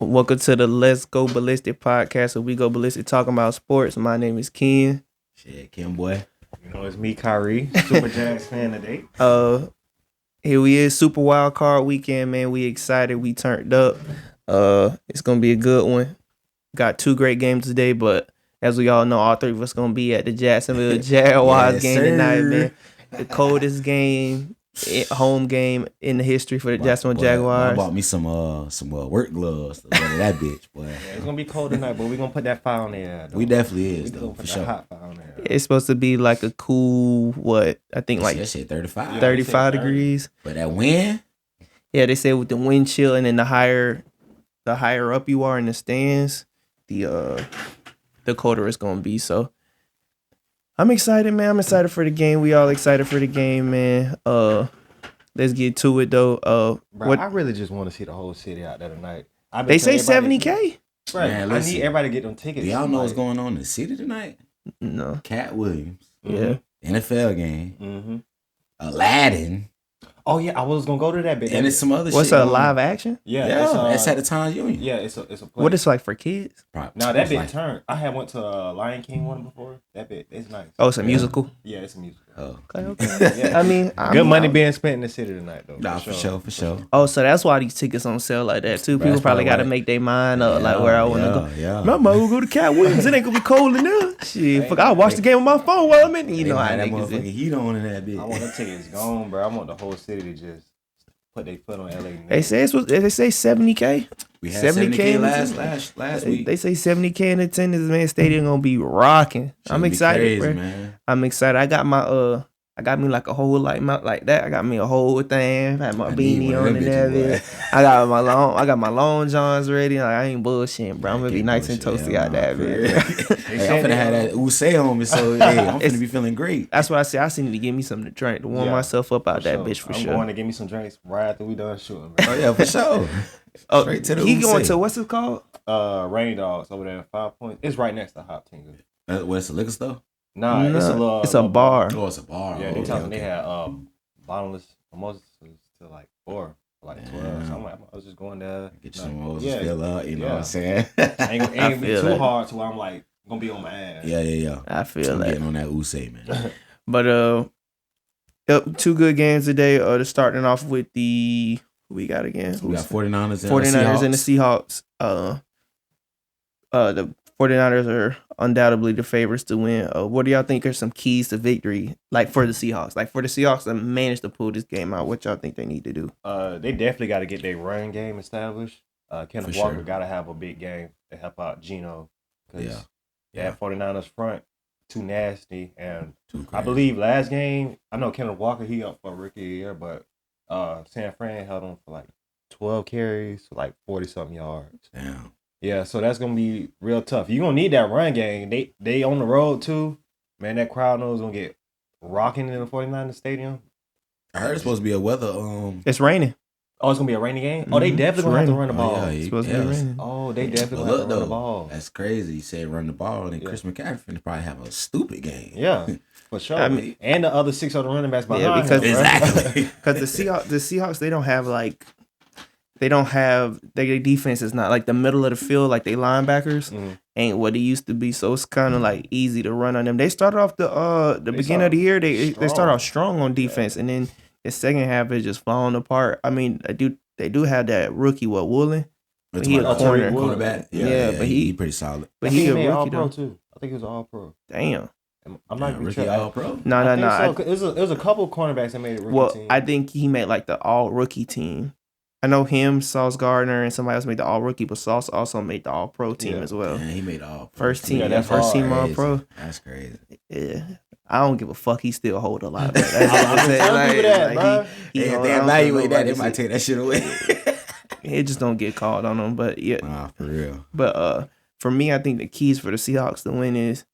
Welcome to the Let's Go Ballistic podcast, where we go ballistic talking about sports. My name is Ken. Shit, Kim boy. You know, it's me, Kyrie, Super Jags fan today. Here we is, Super Wild Card Weekend, man. We excited. We turned up. It's gonna be a good one. Got two great games today, but as we all know, all three of us gonna be at the Jacksonville Jaguars game tonight, man. The coldest game. Home game in the history for the Jacksonville Jaguars. I bought me some work gloves to wear that bitch, boy. Yeah, it's gonna be cold tonight, but we're gonna put that fire on there. We definitely is, though, for sure. Hot fire on there. It's supposed to be like a cool, I think like that shit 35. 35 degrees. But that wind? Yeah, they say with the wind chill and then the higher up you are in the stands, the colder it's gonna be. So I'm excited, man. I'm excited for the game. We all excited for the game, man. Let's get to it though. Bro, I really just want to see the whole city out there tonight. They say 70K. Right. Man, I need everybody to get them tickets. Do y'all know what's going on in the city tonight? No. Cat Williams. Yeah. NFL game. Mm-hmm. Aladdin. Oh yeah, I was gonna go to that bit. And it's some other What's shit. a live action? Yeah, it's at the Times Union. Yeah, it's a play. What it's like for kids? Now that bit turned. I had went to a Lion King one before. That bit, it's nice. Oh, it's a musical? Yeah, it's a musical. Oh. Okay. Yeah. I mean, good money being spent in the city tonight, though. Nah, for sure. Oh, so that's why these tickets on sale like that too. People probably got to make their mind up, like where I want to go. Yeah. I might go to Cat Williams. It ain't gonna be cold in there. Shit, fuck, I watch the game on my phone while I'm in. You know how that niggas motherfucking is. heat on in that bitch. I want the tickets gone, bro. I want the whole city to just put their foot on LA. They say 70K. We had 70K last week. They say 70K in attendance, man. Stadium gonna be rocking. I'm excited, crazy, bro. man. I'm excited. I got me like a whole mount like that. I got me a whole thing. Had my beanie on and everything. I got my long johns ready. Like, I ain't bullshitting, bro. I'm gonna be nice and toasty out there, man. I'm finna have that Usain on me, so hey, I'm finna be feeling great. That's what I said. I still need to give me something to drink to warm myself up out that bitch for sure. I'm going to give me some drinks right after we done shooting. Oh yeah, for sure. Straight to the he going to what's it called? Rain Dogs over there at 5 Points. It's right next to Hop Tingle. What's the liquor store? Nah, it's a bar. Oh, it's a bar. Yeah, they had bottomless mimosas till like 4, like 12. So I'm like, I was just going there. Get you some mimosas, fill up. You know what I'm saying? ain't gonna be too hard to where I'm like gonna be on my ass. Yeah. I feel that. Getting on that Usain, man. But two good games today. Starting off with who we got again? We got 49ers and the Seahawks. The 49ers are undoubtedly the favorites to win. What do y'all think are some keys to victory, like for the Seahawks? Like for the Seahawks to manage to pull this game out, what y'all think they need to do? They definitely got to get their run game established. Kenneth Walker got to have a big game to help out Geno. Because that 49ers front, too nasty. And I believe last game, I know Kenneth Walker, he up for rookie of the year, but San Fran held him for like 12 carries, for like 40-something yards. Damn. Yeah, so that's gonna be real tough. You're gonna need that run game. They on the road too. Man, that crowd knows gonna get rocking in the 49ers stadium. I heard it's supposed to be a weather It's raining. Oh, it's gonna be a rainy game? Oh, they definitely gonna have to run the ball. It's supposed to be raining. Oh, they definitely gonna have to run the ball. That's crazy. You said run the ball, and then Chris McCaffrey finna probably have a stupid game. Yeah, for sure. I mean, and the other 6 other running backs behind him. Exactly. Because the Seahawks, they don't have their defense is not like the middle of the field, like they linebackers ain't what it used to be. So it's kind of like easy to run on them. They started off the beginning of the year. They start off strong on defense, and then the second half is just falling apart. I mean, they do have that rookie Woolen, but he a cornerback. Yeah, but he pretty solid. But he a rookie All-Pro too. I think he was an All-Pro. Damn. I'm not rookie All-Pro. No. So. It was a couple cornerbacks that made it rookie team. I think he made like the all rookie team. I know him, Sauce Gardner, and somebody else made the all rookie, but Sauce also made the all pro team as well. Yeah, he made the all pro. First team all pro. That's crazy. Yeah. I don't give a fuck. He still hold a lot. I'm telling you that, bro. They evaluate that. They might take that shit away. It just don't get called on them. But yeah. Nah, for real. But for me, I think the keys for the Seahawks to win is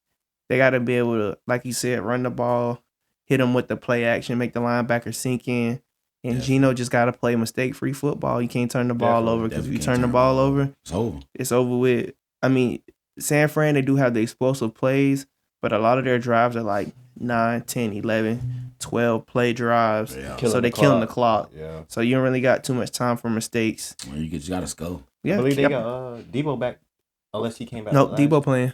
they got to be able to, like you said, run the ball, hit them with the play action, make the linebacker sink in. And Geno just got to play mistake-free football. You can't turn the ball over because if you turn the ball over, it's over with. I mean, San Fran, they do have the explosive plays, but a lot of their drives are like 9, 10, 11, 12 play drives. Yeah. So they're killing the clock. Yeah. So you don't really got too much time for mistakes. Well, you got to score. I believe they got Debo back, unless he came back. No, Debo playing.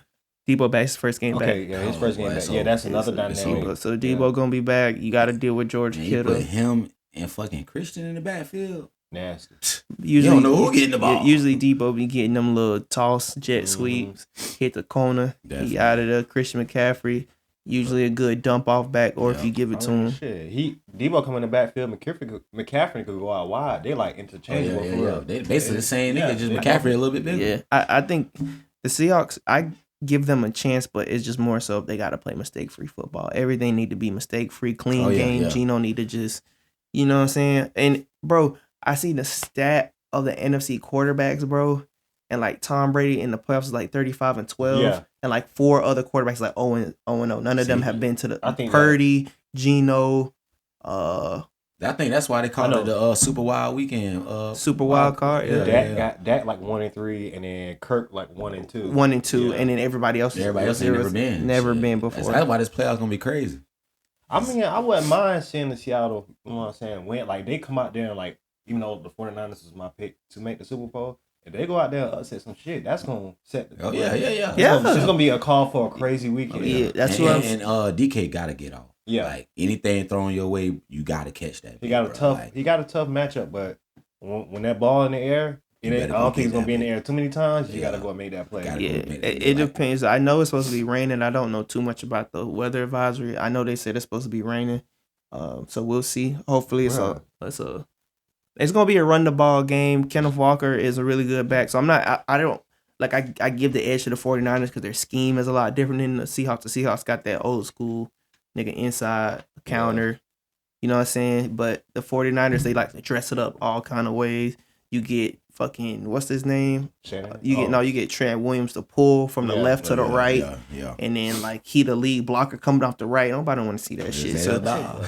Debo back his first game back. Okay, yeah, his first game back. Yeah, that's another dynamic. So Debo gonna be back. You got to deal with George Kittle. Put him and fucking Christian in the backfield. Nasty. Usually, you don't know who getting the ball. Usually Debo be getting them little toss jet sweeps, hit the corner. Definitely. He out of there. Christian McCaffrey. Usually a good dump off back, or if you give it to him. Debo come in the backfield. McCaffrey could go out wide. They like interchangeable. Yeah. They basically the same nigga, just McCaffrey a little bit bigger. Yeah, I think the Seahawks. I give them a chance, but it's just more so if they got to play mistake free football. Everything need to be mistake free, clean game. Geno need to just, you know what I'm saying. And bro, I see the stat of the NFC quarterbacks, bro. And like Tom Brady in the playoffs is like 35-12. Yeah. And like 4 other quarterbacks like 0-0. None of them have been to the Purdy, Geno. I think that's why they call it the Super Wild Weekend. Super Wild Card. Yeah. Got Dak like 1-3, and then Kirk like 1-2. 1-2, and then everybody else. Everybody else ain't never been before. That's why this playoff's gonna be crazy. I mean, I wouldn't mind seeing the Seattle. You know what I'm saying? When like they come out there and like, even though the 49ers was my pick to make the Super Bowl. If they go out there and upset some shit, that's gonna set the yeah. It's gonna be a call for a crazy weekend. Yeah, that's what I'm saying. And DK gotta get off. Yeah, like anything thrown your way, you gotta catch that. He got a tough matchup, but when that ball in the air, I don't think it's gonna be in the air too many times. You gotta go and make that play. It depends. I know it's supposed to be raining. I don't know too much about the weather advisory. I know they said it's supposed to be raining. So we'll see. Hopefully it's gonna be a run the ball game. Kenneth Walker is a really good back. So I give the edge to the 49ers because their scheme is a lot different than the Seahawks. The Seahawks got that old school nigga inside counter. You know what I'm saying? But the 49ers, they like to dress it up all kind of ways. You get fucking, what's his name? You get Trent Williams to pull from the left to the right. Yeah. And then like he the lead blocker coming off the right. Nobody want to see that shit. So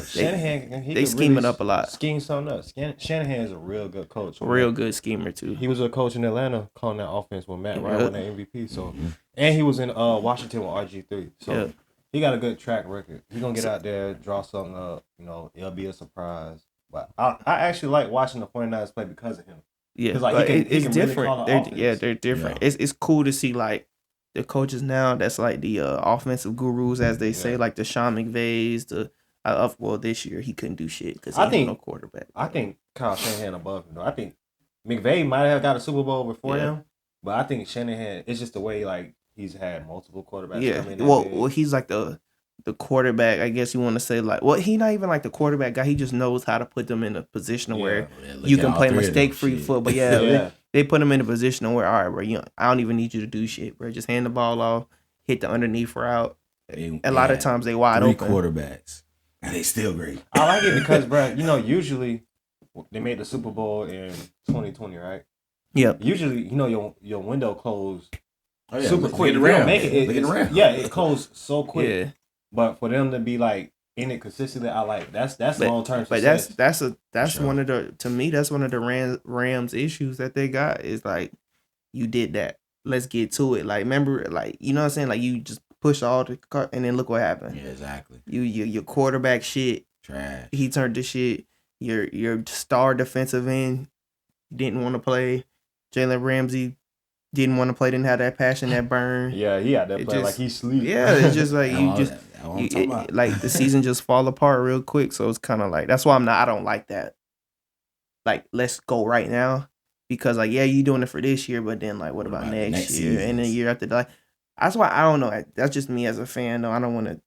Shanahan, they scheme it up a lot. Scheme something up. Shanahan is a real good coach. Real good schemer too. He was a coach in Atlanta calling that offense when Matt Ryan won that MVP. So and he was in Washington with RG3. So he got a good track record. He's gonna get out there, draw something up, it'll be a surprise. But I actually like watching the 49ers play because of him. Yeah, like it's different. They're different. Yeah. It's cool to see like the coaches now that's like the offensive gurus, as they say, like the Sean McVays. This year he couldn't do shit because he had no quarterback. I think Kyle Shanahan above him. I think McVay might have got a Super Bowl before him, but I think Shanahan, it's just the way like he's had multiple quarterbacks. Yeah, well, he's like the quarterback, I guess you want to say, like, well, he not even like the quarterback guy. He just knows how to put them in a position where you can play mistake-free football. They put him in a position where, all right, bro, I don't even need you to do shit, bro. Just hand the ball off, hit the underneath route. A lot of times they wide open. 3 quarterbacks, and they still great. I like it because, bro, usually they made the Super Bowl in 2020, right? Yeah. Usually, your window closed super quick. It closed so quick. Yeah. But for them to be like in it consistently, I like that's long term success. But that's one of the Rams issues that they got is like, you did that. Let's get to it. Like, remember, like, you know what I'm saying? Like, you just push all the car and then look what happened. Yeah, exactly. Your quarterback shit. Trash. He turned to shit. Your star defensive end didn't want to play. Jalen Ramsey didn't want to play. Didn't have that passion, that burn. Yeah, he had that play like he sleep. Yeah, it's just like like the season just fall apart real quick. So it's kind of like, that's why I don't like that. Like, let's go right now, because like, yeah, you doing it for this year, but then like, what about next year and the year after that? Like, that's why I don't know. That's just me as a fan. though. I don't want to.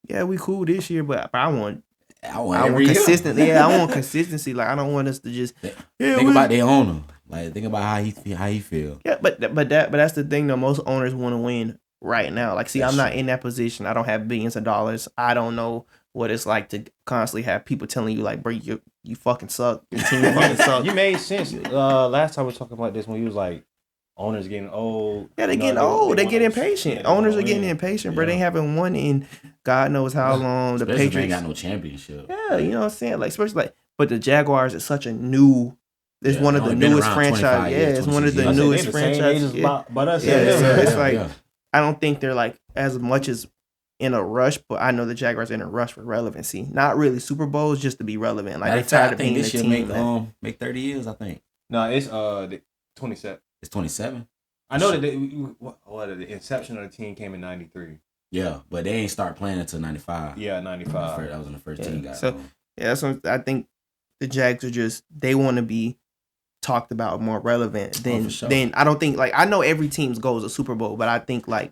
Yeah, we cool this year, but I want consistency. Yeah, I want consistency. Like, I don't want us to just think about their owner. Like, think about how he feel. Yeah, but that's the thing though. Most owners want to win right now. Like, see, I'm not in that position. I don't have billions of dollars. I don't know what it's like to constantly have people telling you like, bro, you fucking suck. Your team fucking suck. You made sense. Last time we were talking about this when you was like, owners getting old. Yeah, they getting old. They get impatient. Owners are getting impatient, bro. They haven't won in God knows how long. The Patriots ain't got no championship. Yeah, you know what I'm saying? Like, especially like, but the Jaguars is such a new. It's one of the newest franchises. Yeah, it's one of the newest franchises. But us, so it's like, I don't think they're like as much as in a rush, but I know the Jaguars are in a rush for relevancy. Not really Super Bowls, just to be relevant. Like, they tired of being the team. Make 30 years, I think. No, it's 27. It's 27. I know that the inception of the team came in 93. Yeah, but they ain't start playing until 95. Yeah, 95. That was when the first team got so on. yeah, that's what I think. The Jags are just they want to be talked about more relevant than I don't think like I know every team's goal is a Super Bowl, but I think like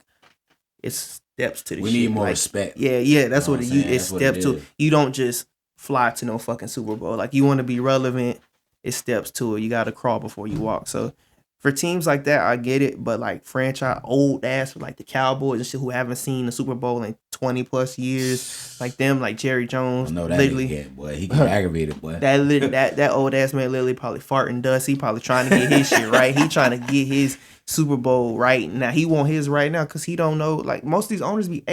it's steps to the we shit. need more like, respect. Yeah, that's what it's steps to. Is. You don't just fly to no fucking Super Bowl. Like you want to be relevant, it's steps to it. You got to crawl before you walk. So for teams like that, I get it, but like franchise old ass like the Cowboys and shit who haven't seen the Super Bowl in 20 plus years, like them, like Jerry Jones, that literally, boy, he get aggravated, boy. That old ass man literally probably farting dust. He probably trying to get his shit right. He trying to get his Super Bowl right now. He want his right now because he don't know. Like most of these owners be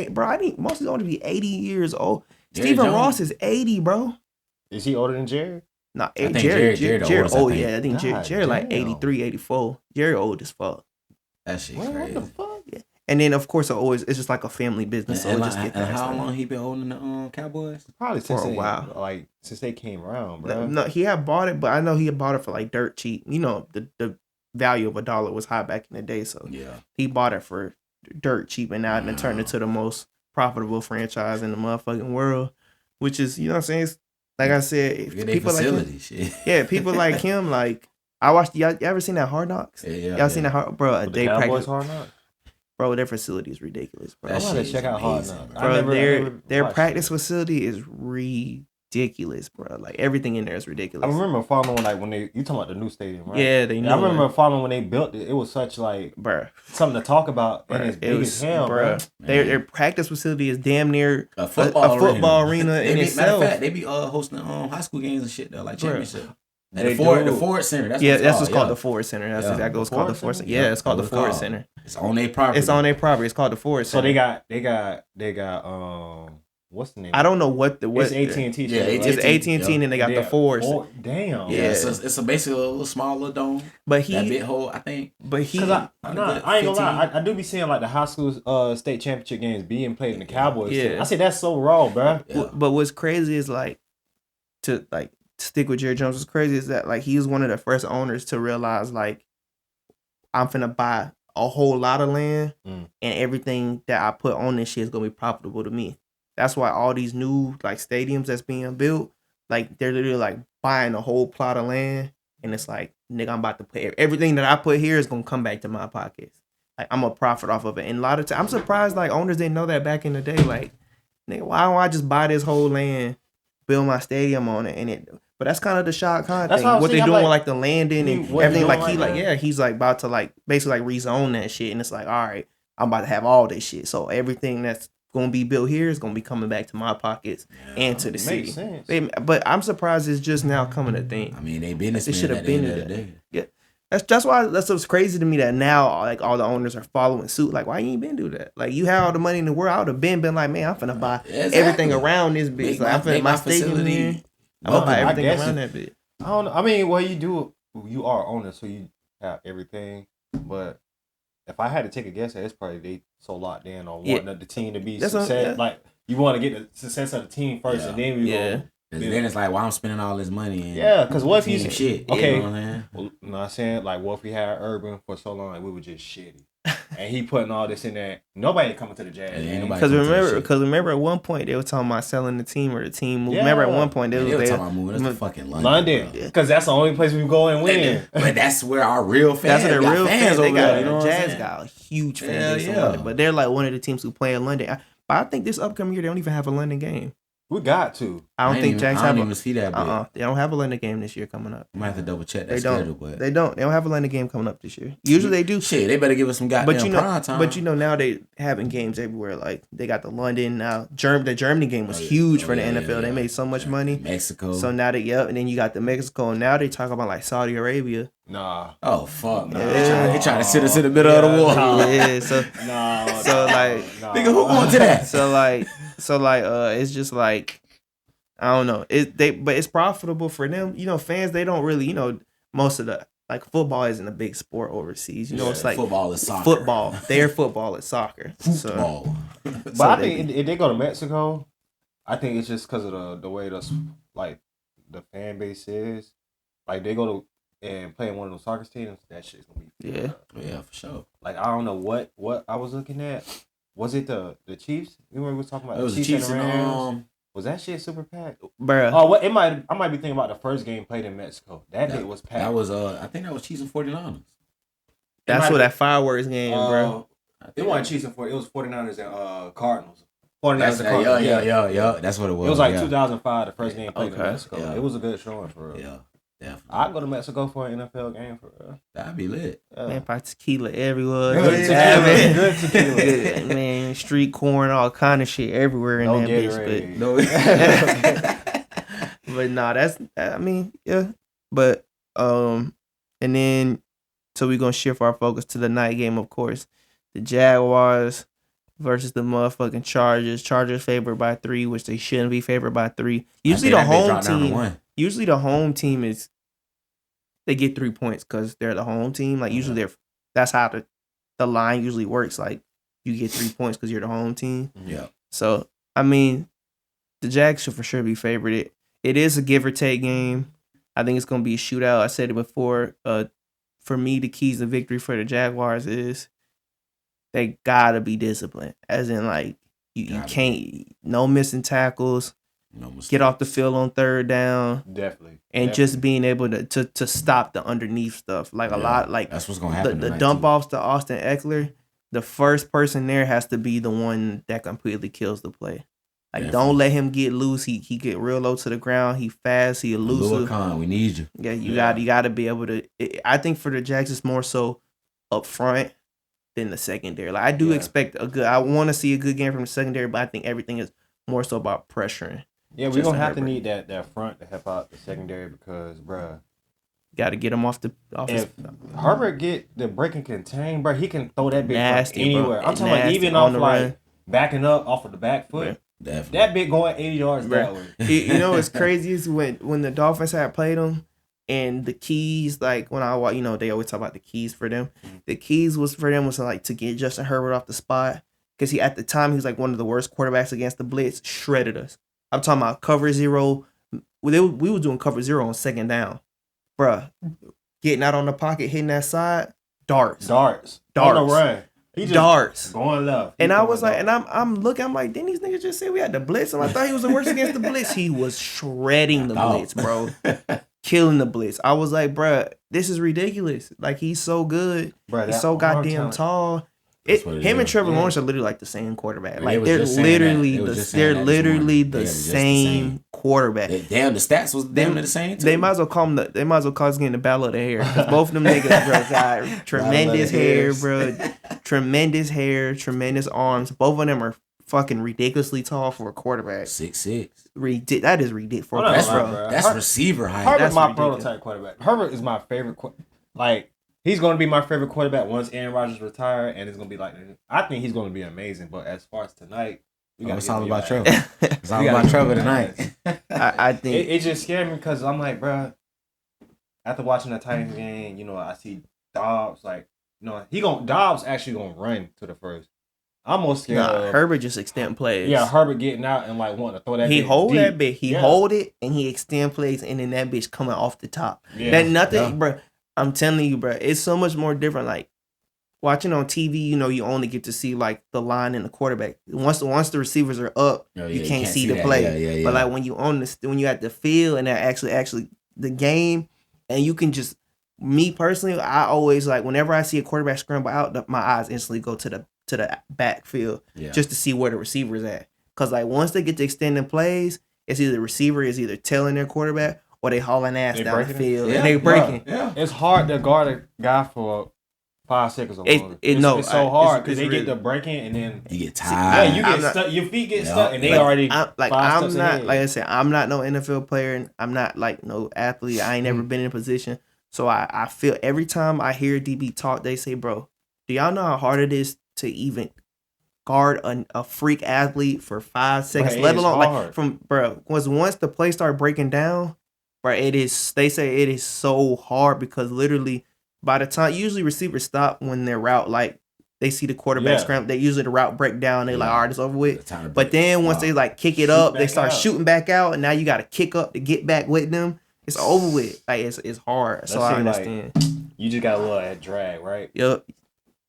most of these owners be 80 years old. Stephen Ross is 80, bro. Is he older than Jerry? Nah, Jerry old. Yeah, I think Jerry like 83, 84. Jerry old as fuck. That shit crazy. What the fuck? Yeah. And then of course it's just like a family business. And, so just get how long he been holding the Cowboys? Probably since for a while. Like since they came around, bro. No, he had bought it, but I know he had bought it for like dirt cheap. You know, the value of $1 was high back in the day, so yeah, he bought it for dirt cheap, and now it turned into the most profitable franchise in the motherfucking world. Which is, you know what I'm saying? It's, like I said, people like him, yeah, people like him. Like I watched. Y'all ever seen that Hard Knocks? Y'all seen that bro? A day practice. Hard Knocks? Bro, their facility is ridiculous, bro. I want to check out Hard Knocks. Bro, their practice facility is ridiculous, bro. Like everything in there is ridiculous. I remember following like when you talking about the new stadium, right? Yeah, I remember following when they built it. It was such like something to talk about, and it's big as hell, bro. Their practice facility is damn near a football arena in itself. Matter of fact, they be hosting high school games and shit though, like championship. And the Ford Center. That's what's called the Ford Center. That's exactly what's called the Ford Center. Yeah, it's called the Ford Center. It's on their property. It's called the Ford Center. So they got what's the name? I don't know what it's AT&T. Yeah, it's AT&T, and then they got the Ford. Damn. Yeah, it's basically a little small little dome. But that big hole, I think. I ain't gonna lie. I do be seeing like the high school state championship games being played in the Cowboys. Yeah, I say that's so raw, bro. Yeah. But what's crazy is like to stick with Jerry Jones. What's crazy is that like he was one of the first owners to realize like I'm finna buy a whole lot of land and everything that I put on this shit is gonna be profitable to me. That's why all these new like stadiums that's being built, like they're literally like buying a whole plot of land, and it's like, nigga, I'm about to pay everything that I put here is gonna come back to my pockets. Like I'm gonna profit off of it. And a lot of times, I'm surprised like owners didn't know that back in the day. Like, nigga, why don't I just buy this whole land, build my stadium on it, But that's kind of the Shad Khan thing. What they're doing with like the landing and everything. Like he's like about to like basically like rezone that shit, and it's like, all right, I'm about to have all this shit. So everything that's gonna be built here is gonna be coming back to my pockets and to the city. Sense. But I'm surprised it's just now coming a thing. I mean, they businessmen. It should have been that. Day. Yeah, that's why that's what's crazy to me that now like all the owners are following suit. Like, why you ain't been do that? Like, you have all the money in the world. I would have been like, man, I'm finna buy everything around this bitch. Like, I'm finna my stadium here. I'm gonna buy everything around that bitch. I don't know. I mean, well, you are owner, so you have everything. But if I had to take a guess, it's probably they so locked in on wanting the team to be success. Like, you want to get the success of the team first, and then we go. Then it's like, why I'm spending all this money? Because what if you shit? Okay, you know what I'm saying? Well, you know what I'm saying? Like, what if we had Urban for so long, like we were just shitty, and he putting all this in there? Nobody coming to the Jazz. Because remember, at one point they were talking about selling the team or the team move. Remember, at one point they were talking about moving. That's fucking London, because that's the only place we go and win. But that's where our real fans. That's where the real fans over there. You know, Jazz got a huge fan base in London, but they're like one of the teams who play in London. But I think this upcoming year they don't even have a London game. We got to. I don't think Jacks have. I don't even see that. They don't have a London game this year coming up. I might have to double check that schedule, but they don't. They don't have a London game coming up this year. Usually they do. Shit, they better give us some goddamn prime time. But now they having games everywhere. Like they got the London now. The Germany game was huge for the NFL. Yeah. They made so much money. Mexico. So now and then you got the Mexico. And now they talk about like Saudi Arabia. Nah. Oh fuck. Nah. They trying to sit us in the middle of the war. Yeah. So nigga, who going to that? So it's just like. I don't know. But it's profitable for them. You know, fans, they don't really, you know, most of the like football isn't a big sport overseas. You know, it's like football is soccer. Football. Their football is soccer. Football. But I think if they go to Mexico, I think it's just because of the way the fan base is. Like they go to and playing one of those soccer teams, that shit's gonna be yeah, for sure. Like I don't know what I was looking at. Was it the Chiefs? You remember we was talking about it was the Chiefs and was that shit super packed? Bruh. Oh, what I might be thinking about the first game played in Mexico. That bit was packed. That was I think that was Chiefs and 49ers. That's what that fireworks game, bro. It wasn't Chiefs and 49ers. It was 49ers and Cardinals. 49ers and Cardinals. Yeah. That's what it was. It was like 2005, the first game played in Mexico. Yeah. It was a good showing for real. Yeah. Definitely. I'd go to Mexico for an NFL game for real. That'd be lit. Yeah. Man, probably tequila everywhere. Good tequila. Good, man, street corn, all kind of shit everywhere in that bitch. But nah, yeah. But and then so we're gonna shift our focus to the night game, of course. The Jaguars versus the motherfucking Chargers. Chargers favored by 3, which they shouldn't be favored by 3. Usually the home team is they get 3 points because they're the home team. Like usually that's how the line usually works. Like you get 3 points because you're the home team. Yeah. So the Jags should for sure be favored. It is a give or take game. I think it's gonna be a shootout. I said it before. For me, the keys to victory for the Jaguars is they gotta be disciplined. As in, like you can't no missing tackles. Get off the field on third down. Definitely. And just being able to stop the underneath stuff. Like a lot, like that's what's gonna happen. The dump offs to Austin Eckler, the first person there has to be the one that completely kills the play. Like don't let him get loose. He get real low to the ground. He fast. He elusive. We need you. Yeah, you got to be able to. I think for the Jags, it's more so up front than the secondary. Like I do expect I want to see a good game from the secondary, but I think everything is more so about pressuring. Yeah, we're going to have to need that front to help out the secondary because, bruh. Got to get him off the. If Herbert get the break and contain, bruh, he can throw that bitch nasty, anywhere. Bro. I'm talking about even off like backing up off of the back foot. Definitely. That bit going 80 yards that way. You know what's crazy is when the Dolphins had played them and the keys, like when I watch, they always talk about the keys for them. The keys was like to get Justin Herbert off the spot because at the time he was like one of the worst quarterbacks against the blitz, shredded us. I'm talking about cover zero. We were doing cover zero on second down. Bruh. Getting out on the pocket, hitting that side. Darts. On the run. He just darts. Going left. And I was like, and I'm looking, I'm like, didn't these niggas just say we had the blitz? And I thought he was the worst against the blitz. He was shredding the blitz, bro. Killing the blitz. I was like, bruh, this is ridiculous. Like, he's so good. Bruh, he's so goddamn tall. Him and Trevor Lawrence are literally like the same quarterback. Like they're literally the same quarterback. Damn, the stats was damn the same too. They might as well call us getting the battle of the hair. Because both of them niggas, bro, got tremendous hair, bro. Tremendous hair, tremendous arms. Both of them are fucking ridiculously tall for a quarterback. 6'6". That is ridiculous. That's receiver height. Herbert's my prototype quarterback. Herbert is my favorite he's going to be my favorite quarterback once Aaron Rodgers retires, and it's going to be like, I think he's going to be amazing. But as far as tonight, it's all about Trevor. It's all about Trevor tonight. I think it just scared me because I'm like, bro, after watching the Titans game, I see Dobbs Dobbs actually going to run to the first. I'm most scared. Herbert just extend plays. Yeah, Herbert getting out and like wanting to throw that. He hold deep. that bit. He hold it and he extend plays, and then that bitch coming off the top. Yeah. That nothing, bro. I'm telling you, bro, it's so much more different. Like watching on TV, you only get to see like the line and the quarterback. Once the receivers are up, you can't see the play. Yeah. But like when you at the field and they're actually the game, and you can just me personally, I always like whenever I see a quarterback scramble out, my eyes instantly go to the backfield just to see where the receiver is at. Cause like once they get to extending plays, it's either the receiver is either tailing their quarterback or they hauling ass down the field and they breaking. Yeah. It's hard to guard a guy for 5 seconds or longer. It's so hard because they get the breaking and then you get tired. Yeah, you get stuck. Your feet get stuck and they already. I'm not no NFL player and I'm not like no athlete. I ain't never been in a position. So I feel every time I hear DB talk, they say, bro, do y'all know how hard it is to even guard a freak athlete for 5 seconds, let alone like once the play start breaking down, bro, they say it is so hard because literally by the time usually receivers stop when their route like they see the quarterback scramble, they usually the route break down, they like all right, it's over with. But then once they like kick it up, they start shooting back out, and now you got to kick up to get back with them. it's over with. Like it's hard. So I understand. Like, you just got a little at drag, right? Yep.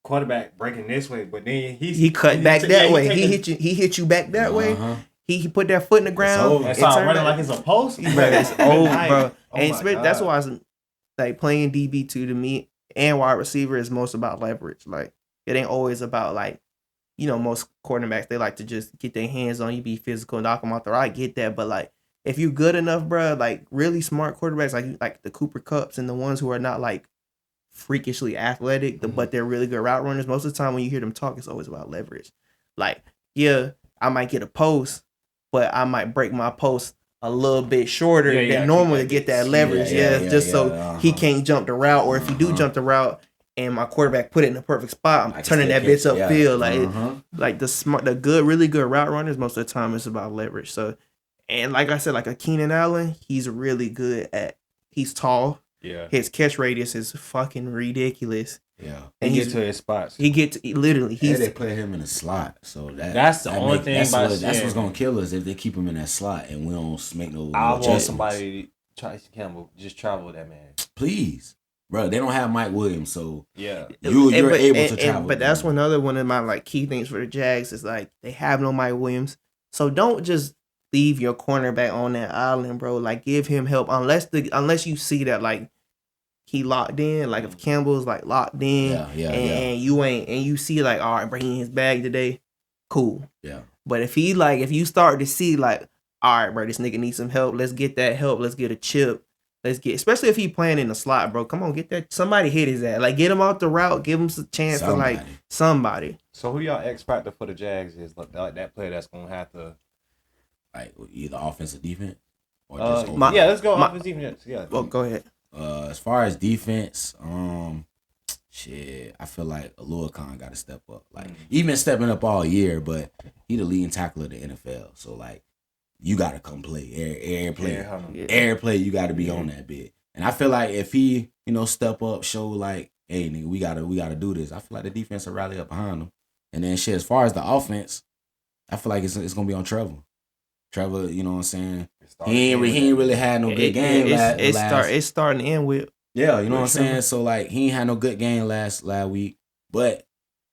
Quarterback breaking this way, but then he cut back that way. He hit you back that way. He put that foot in the ground and started running like it's a post. Bro, it's old, bro. And that's why I was like playing DB2 to me and wide receiver is most about leverage. Like it ain't always about like, you know, most quarterbacks they like to just get their hands on you, be physical, knock them off the right. I get that, but like if you good enough, bro, like really smart quarterbacks like the Cooper Kupps and the ones who are not like freakishly athletic, but they're really good route runners. Most of the time when you hear them talk, it's always about leverage. Like, yeah, I might get a post, but I might break my post a little bit shorter than normal to get that leverage. So he can't jump the route, or if he do jump the route and my quarterback put it in the perfect spot, I'm turning that bitch upfield. Like the good, really good route runners, most of the time it's about leverage. So, and like I said, like a Keenan Allen, he's really good he's tall. Yeah, his catch radius is fucking ridiculous. Yeah, and he gets to his spots. He gets literally. They play him in a slot, so that's the only thing. That's what's gonna kill us if they keep him in that slot and we don't make no. I want somebody, Tracy Campbell, just travel with that man, please, bro. They don't have Mike Williams, so yeah, you're able to travel. But that's one of my like key things for the Jags is like they have no Mike Williams, so don't just leave your cornerback on that island, bro. Like give him help unless you see that like. He locked in, like if Campbell's like locked in, and you see like, all right, bringing his bag today, cool. Yeah. But if you start to see like, all right, bro, this nigga needs some help. Let's get that help. Let's get a chip. Especially if he playing in the slot, bro. Come on, get that. Somebody hit his ass. Like get him out the route. Give him a chance to like somebody. So who y'all X factor for the Jags is like that player that's gonna have to like either offense or defense, or just let's go offense defense. Yeah. Well, go ahead. As far as defense, shit, I feel like Alua Khan got to step up. Like he been stepping up all year, but he the leading tackler of the NFL. So like, you got to come play air play. You got to be on that bit. And I feel like if he, step up, show like, hey, nigga, we gotta do this. I feel like the defense will rally up behind him. And then shit, as far as the offense, I feel like it's gonna be on Trevor. Trevor, you know what I'm saying? He ain't really had no good game It's starting to end with. Yeah, you know what I'm saying? So, like, he ain't had no good game last week, but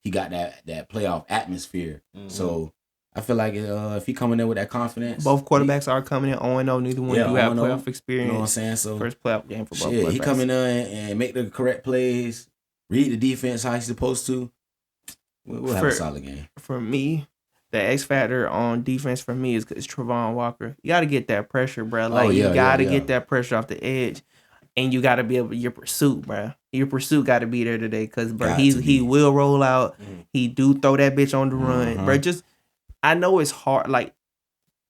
he got that playoff atmosphere. Mm-hmm. So, I feel like if he coming in with that confidence. Both quarterbacks are coming in 0-0. Neither one do have playoff experience. You know what I'm saying? So, first playoff game for both quarterbacks. He coming in and make the correct plays, read the defense how he's supposed to. We'll have a solid game. For me, the X factor on defense for me is Trevon Walker. You got to get that pressure, bro. Like you got to get that pressure off the edge, and you got to be able your pursuit, bro. Your pursuit got to be there today, cause bro, he will roll out. Mm-hmm. He do throw that bitch on the run, bro. Just I know it's hard. Like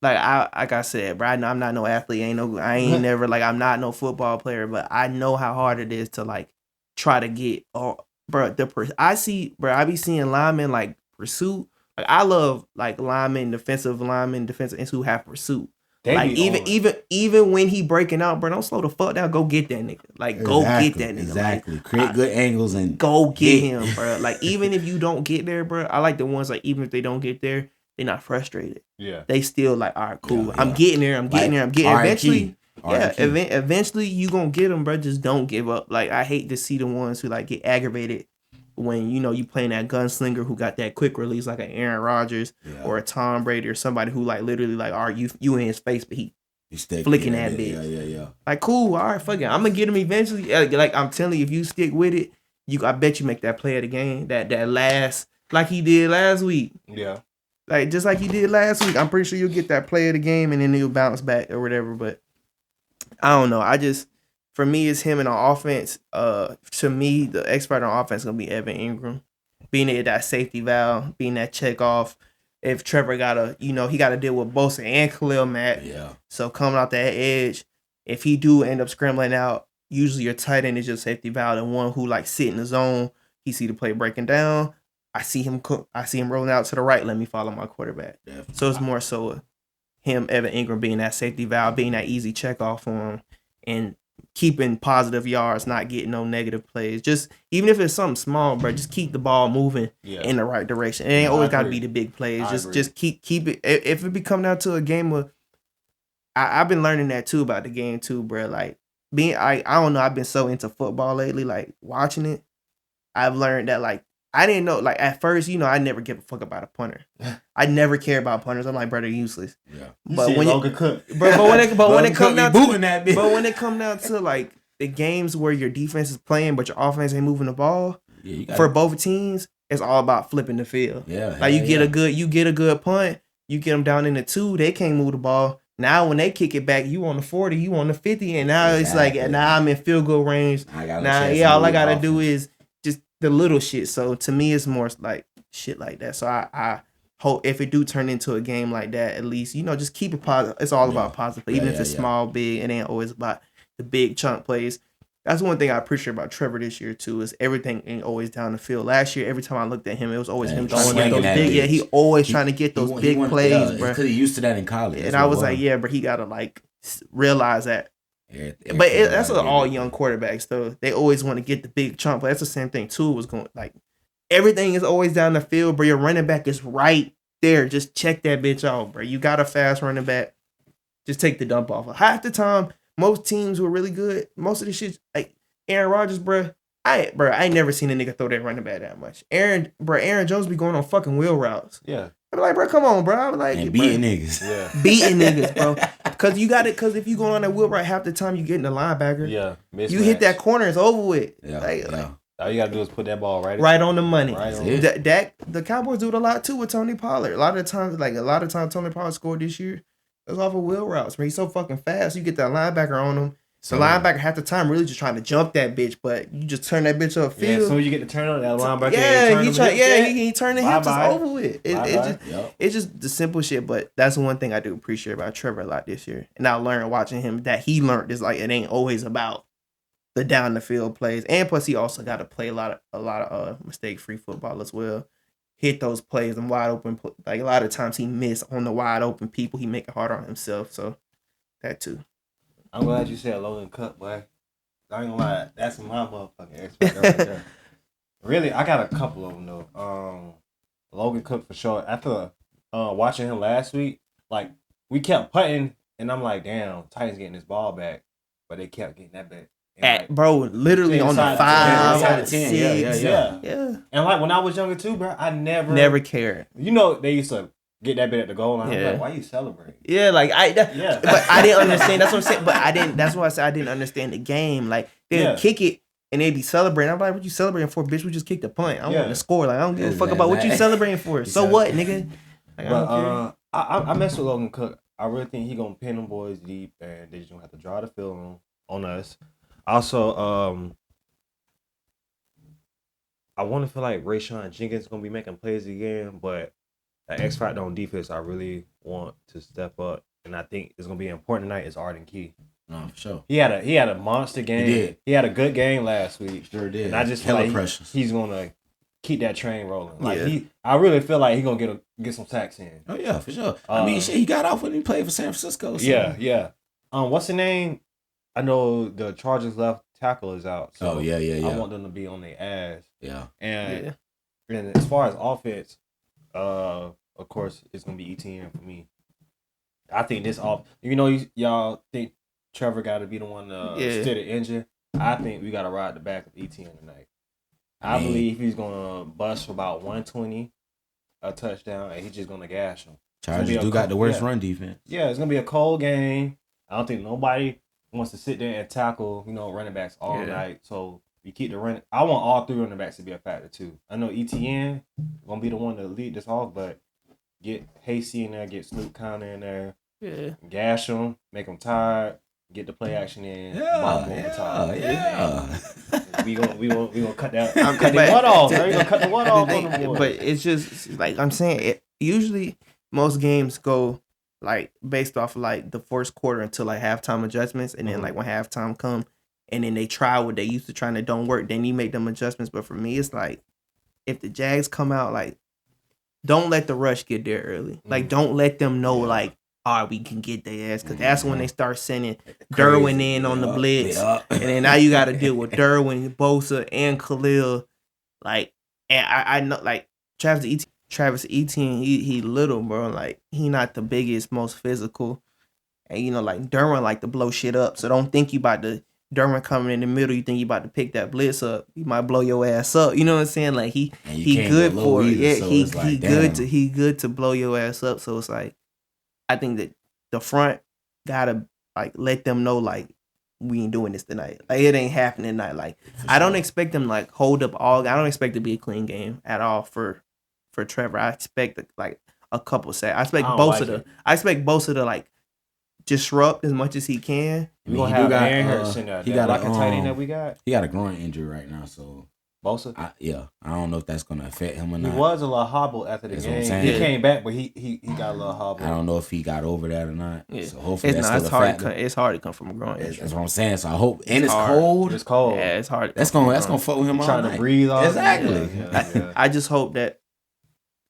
I said, bro. I'm not no athlete. I ain't never like I'm not no football player, but I know how hard it is to like try to get. Bro, I be seeing linemen like pursuit. Like I love like defensive ends who have pursuit. Like even when he breaking out, bro, don't slow the fuck down. Go get that nigga. Like go get that nigga. Exactly. Like, create good angles and go get him, bro. Like even if you don't get there, bro, I like the ones like even if they don't get there, they're not frustrated. Yeah. They still like, all right, cool. Yeah. I'm getting there. Eventually. Eventually you gonna get them, bro. Just don't give up. Like I hate to see the ones who like get aggravated when you playing that gunslinger who got that quick release like an Aaron Rodgers or a Tom Brady or somebody who like literally like you in his face, but he's flicking that bitch. Yeah. Like cool, all right, fuck it. I'm gonna get him eventually. Like I'm telling you, if you stick with it, I bet you make that play of the game. That last like he did last week. Yeah. Like just like he did last week. I'm pretty sure you'll get that play of the game and then he'll bounce back or whatever. But I don't know. For me, it's him in on offense. To me, the expert on offense is going to be Evan Ingram. Being at that safety valve, being that check off. If Trevor he got to deal with Bosa and Khalil Mack. Yeah. So coming out that edge, if he do end up scrambling out, usually your tight end is your safety valve and one who like sit in the zone. He see the play breaking down. I see him rolling out to the right. Let me follow my quarterback. Definitely. So it's more so him, Evan Ingram, being that safety valve, being that easy check off for him, and keeping positive yards, not getting no negative plays. Just even if it's something small, bro, just keep the ball moving in the right direction. It ain't always got to be the big plays. Just keep it. If it be coming down to a game of, I've been learning that too about the game too, bro. Like I don't know. I've been so into football lately, like watching it. I've learned that like I didn't know like at first, I never give a fuck about a punter. I never care about punters. I'm like, bro, they're useless. Yeah. But when Logan Cook, but when it come down to but when it come down to like the games where your defense is playing but your offense ain't moving the ball, for both teams, it's all about flipping the field. Yeah. Like you get a good punt, you get them down in the 2, they can't move the ball. Now when they kick it back, you on the 40, you on the 50, and now it's like now I'm in field goal range. Now all I gotta do is just the little shit. So to me, it's more like shit like that. So I hope if it do turn into a game like that, at least just keep it positive. It's all about positive. Even if it's small, big, it ain't always about the big chunk plays. That's one thing I appreciate about Trevor this year too, is everything ain't always down the field. Last year, every time I looked at him, it was always him trying to get those big. Yeah, he always trying to get those big plays, bro. Because he used to that in college. And I was like, yeah, but he gotta like realize that. But that's all young quarterbacks though. They always want to get the big chunk. But that's the same thing too. Was going like everything is always down the field, bro. Your running back is right there. Just check that bitch out, bro. You got a fast running back. Just take the dump off. Half the time, most teams were really good. Most of the shit, like Aaron Rodgers, bro. I ain't never seen a nigga throw that running back that much. Aaron Jones be going on fucking wheel routes. Yeah. I'm like, bro, come on, bro. I'm like, and beating niggas. Yeah. Beating niggas, bro. Because you got it. Because if you go on that wheel route, half the time you getting the linebacker. Yeah. Mismatch. You hit that corner, it's over with. Yeah. All you gotta do is put that ball right on the money. Right on. The Cowboys do it a lot too with Tony Pollard. A lot of times Tony Pollard scored this year. It was off of wheel routes, bro. He's so fucking fast. You get that linebacker on him. So the linebacker half the time really just trying to jump that bitch, but you just turn that bitch upfield. Yeah, as soon as you get the turn on that linebacker, he turn the hips, it's over with. It's just the simple shit, but that's one thing I do appreciate about Trevor a lot this year. And I learned watching him that he learned is like it ain't always about the down the field plays. And plus he also got to play a lot of mistake free football as well. Hit those plays and wide open, like a lot of times he miss on the wide open people. He make it harder on himself. So that too. I'm glad you said Logan Cook, boy. I ain't gonna lie, that's my motherfucking expert right there. Really, I got a couple of them though. Logan Cook for sure. After watching him last week, like we kept putting, and I'm like, damn, Titans getting this ball back, but they kept getting that back. Bro, literally on the 5, 6, yeah. And like when I was younger too, bro, I never cared. They used to get that bit at the goal line. I'm like, why you celebrating? Yeah, like but I didn't understand. That's what I'm saying. But I didn't. That's why I said I didn't understand the game. Like they'd kick it and they'd be celebrating. I'm like, what you celebrating for, bitch? We just kicked the punt. I want to score. Like I don't give a fuck about what you celebrating for. So what, nigga? Like, I mess with Logan Cook. I really think he gonna pin them boys deep, and they just gonna have to draw the field on us. Also, I want to feel like Rayshawn Jenkins gonna be making plays again, but the X factor on defense, I really want to step up, and I think it's gonna be important tonight. Is Arden Key? No, for sure. He had a monster game. He did. He had a good game last week. Sure did. And I just feel like he's gonna keep that train rolling. Like I really feel like he's gonna get some sacks in. Oh yeah, for sure. I mean, shit, he got off when he played for San Francisco. So. Yeah. What's the name? I know the Chargers left tackle is out. So I want them to be on their ass. Yeah. And as far as offense, of course, it's gonna be ETN for me. I think this y'all think Trevor got to be the one to steer the engine. I think we got to ride the back of ETN tonight. I believe he's gonna bust for about 120, a touchdown, and he's just gonna gash him. Chargers do got the worst run defense. Yeah, it's gonna be a cold game. I don't think nobody wants to sit there and tackle, running backs all night. So we keep the run. I want all 3 running backs to be a factor too. I know ETN gonna be the one to lead this off, but get Hasty in there, get Snoop Conner in there, gash them, make them tired, get the play action in. We gonna cut that. Cut the one off. We're gonna cut the one off on the board. But it's just like I'm saying. Usually, most games go like based off of like the first quarter until like halftime adjustments, and then like when halftime come, and then they try what they used to try and it don't work, then you make them adjustments. But for me, it's like if the Jags come out, like don't let the rush get there early. Like don't let them know like, all right, we can get their ass, because that's when they start sending Derwin in on the blitz, and then now you got to deal with Derwin, Bosa, and Khalil. Like, and I know like Travis Etienne, he little, bro. Like he not the biggest, most physical, and like Derwin like to blow shit up. So don't think you about to Derwin coming in the middle, you think you about to pick that blitz up, he might blow your ass up. You know what I'm saying? Like he good for it. Yeah, so he good to blow your ass up. So it's like I think that the front gotta like let them know like we ain't doing this tonight. Like it ain't happening tonight. Like I don't expect them like hold up all. I don't expect it to be a clean game at all for Trevor. I expect like a couple sacks. I expect Bosa to like disrupt as much as he can. We gonna have Aaron Hurts in there. He got like a tight end that we got. He got a groin injury right now, so Bosa. I don't know if that's gonna affect him or not. He was a little hobbled after the game. He came back, but he got a little hobbled. I don't know if he got over that or not. Yeah. So hopefully it's hard to come from a groin injury. That's what I'm saying. So I hope, and it's cold. It's cold. Yeah, it's hard. That's gonna fuck with him all trying night. To breathe. All exactly. Yeah. I just hope that.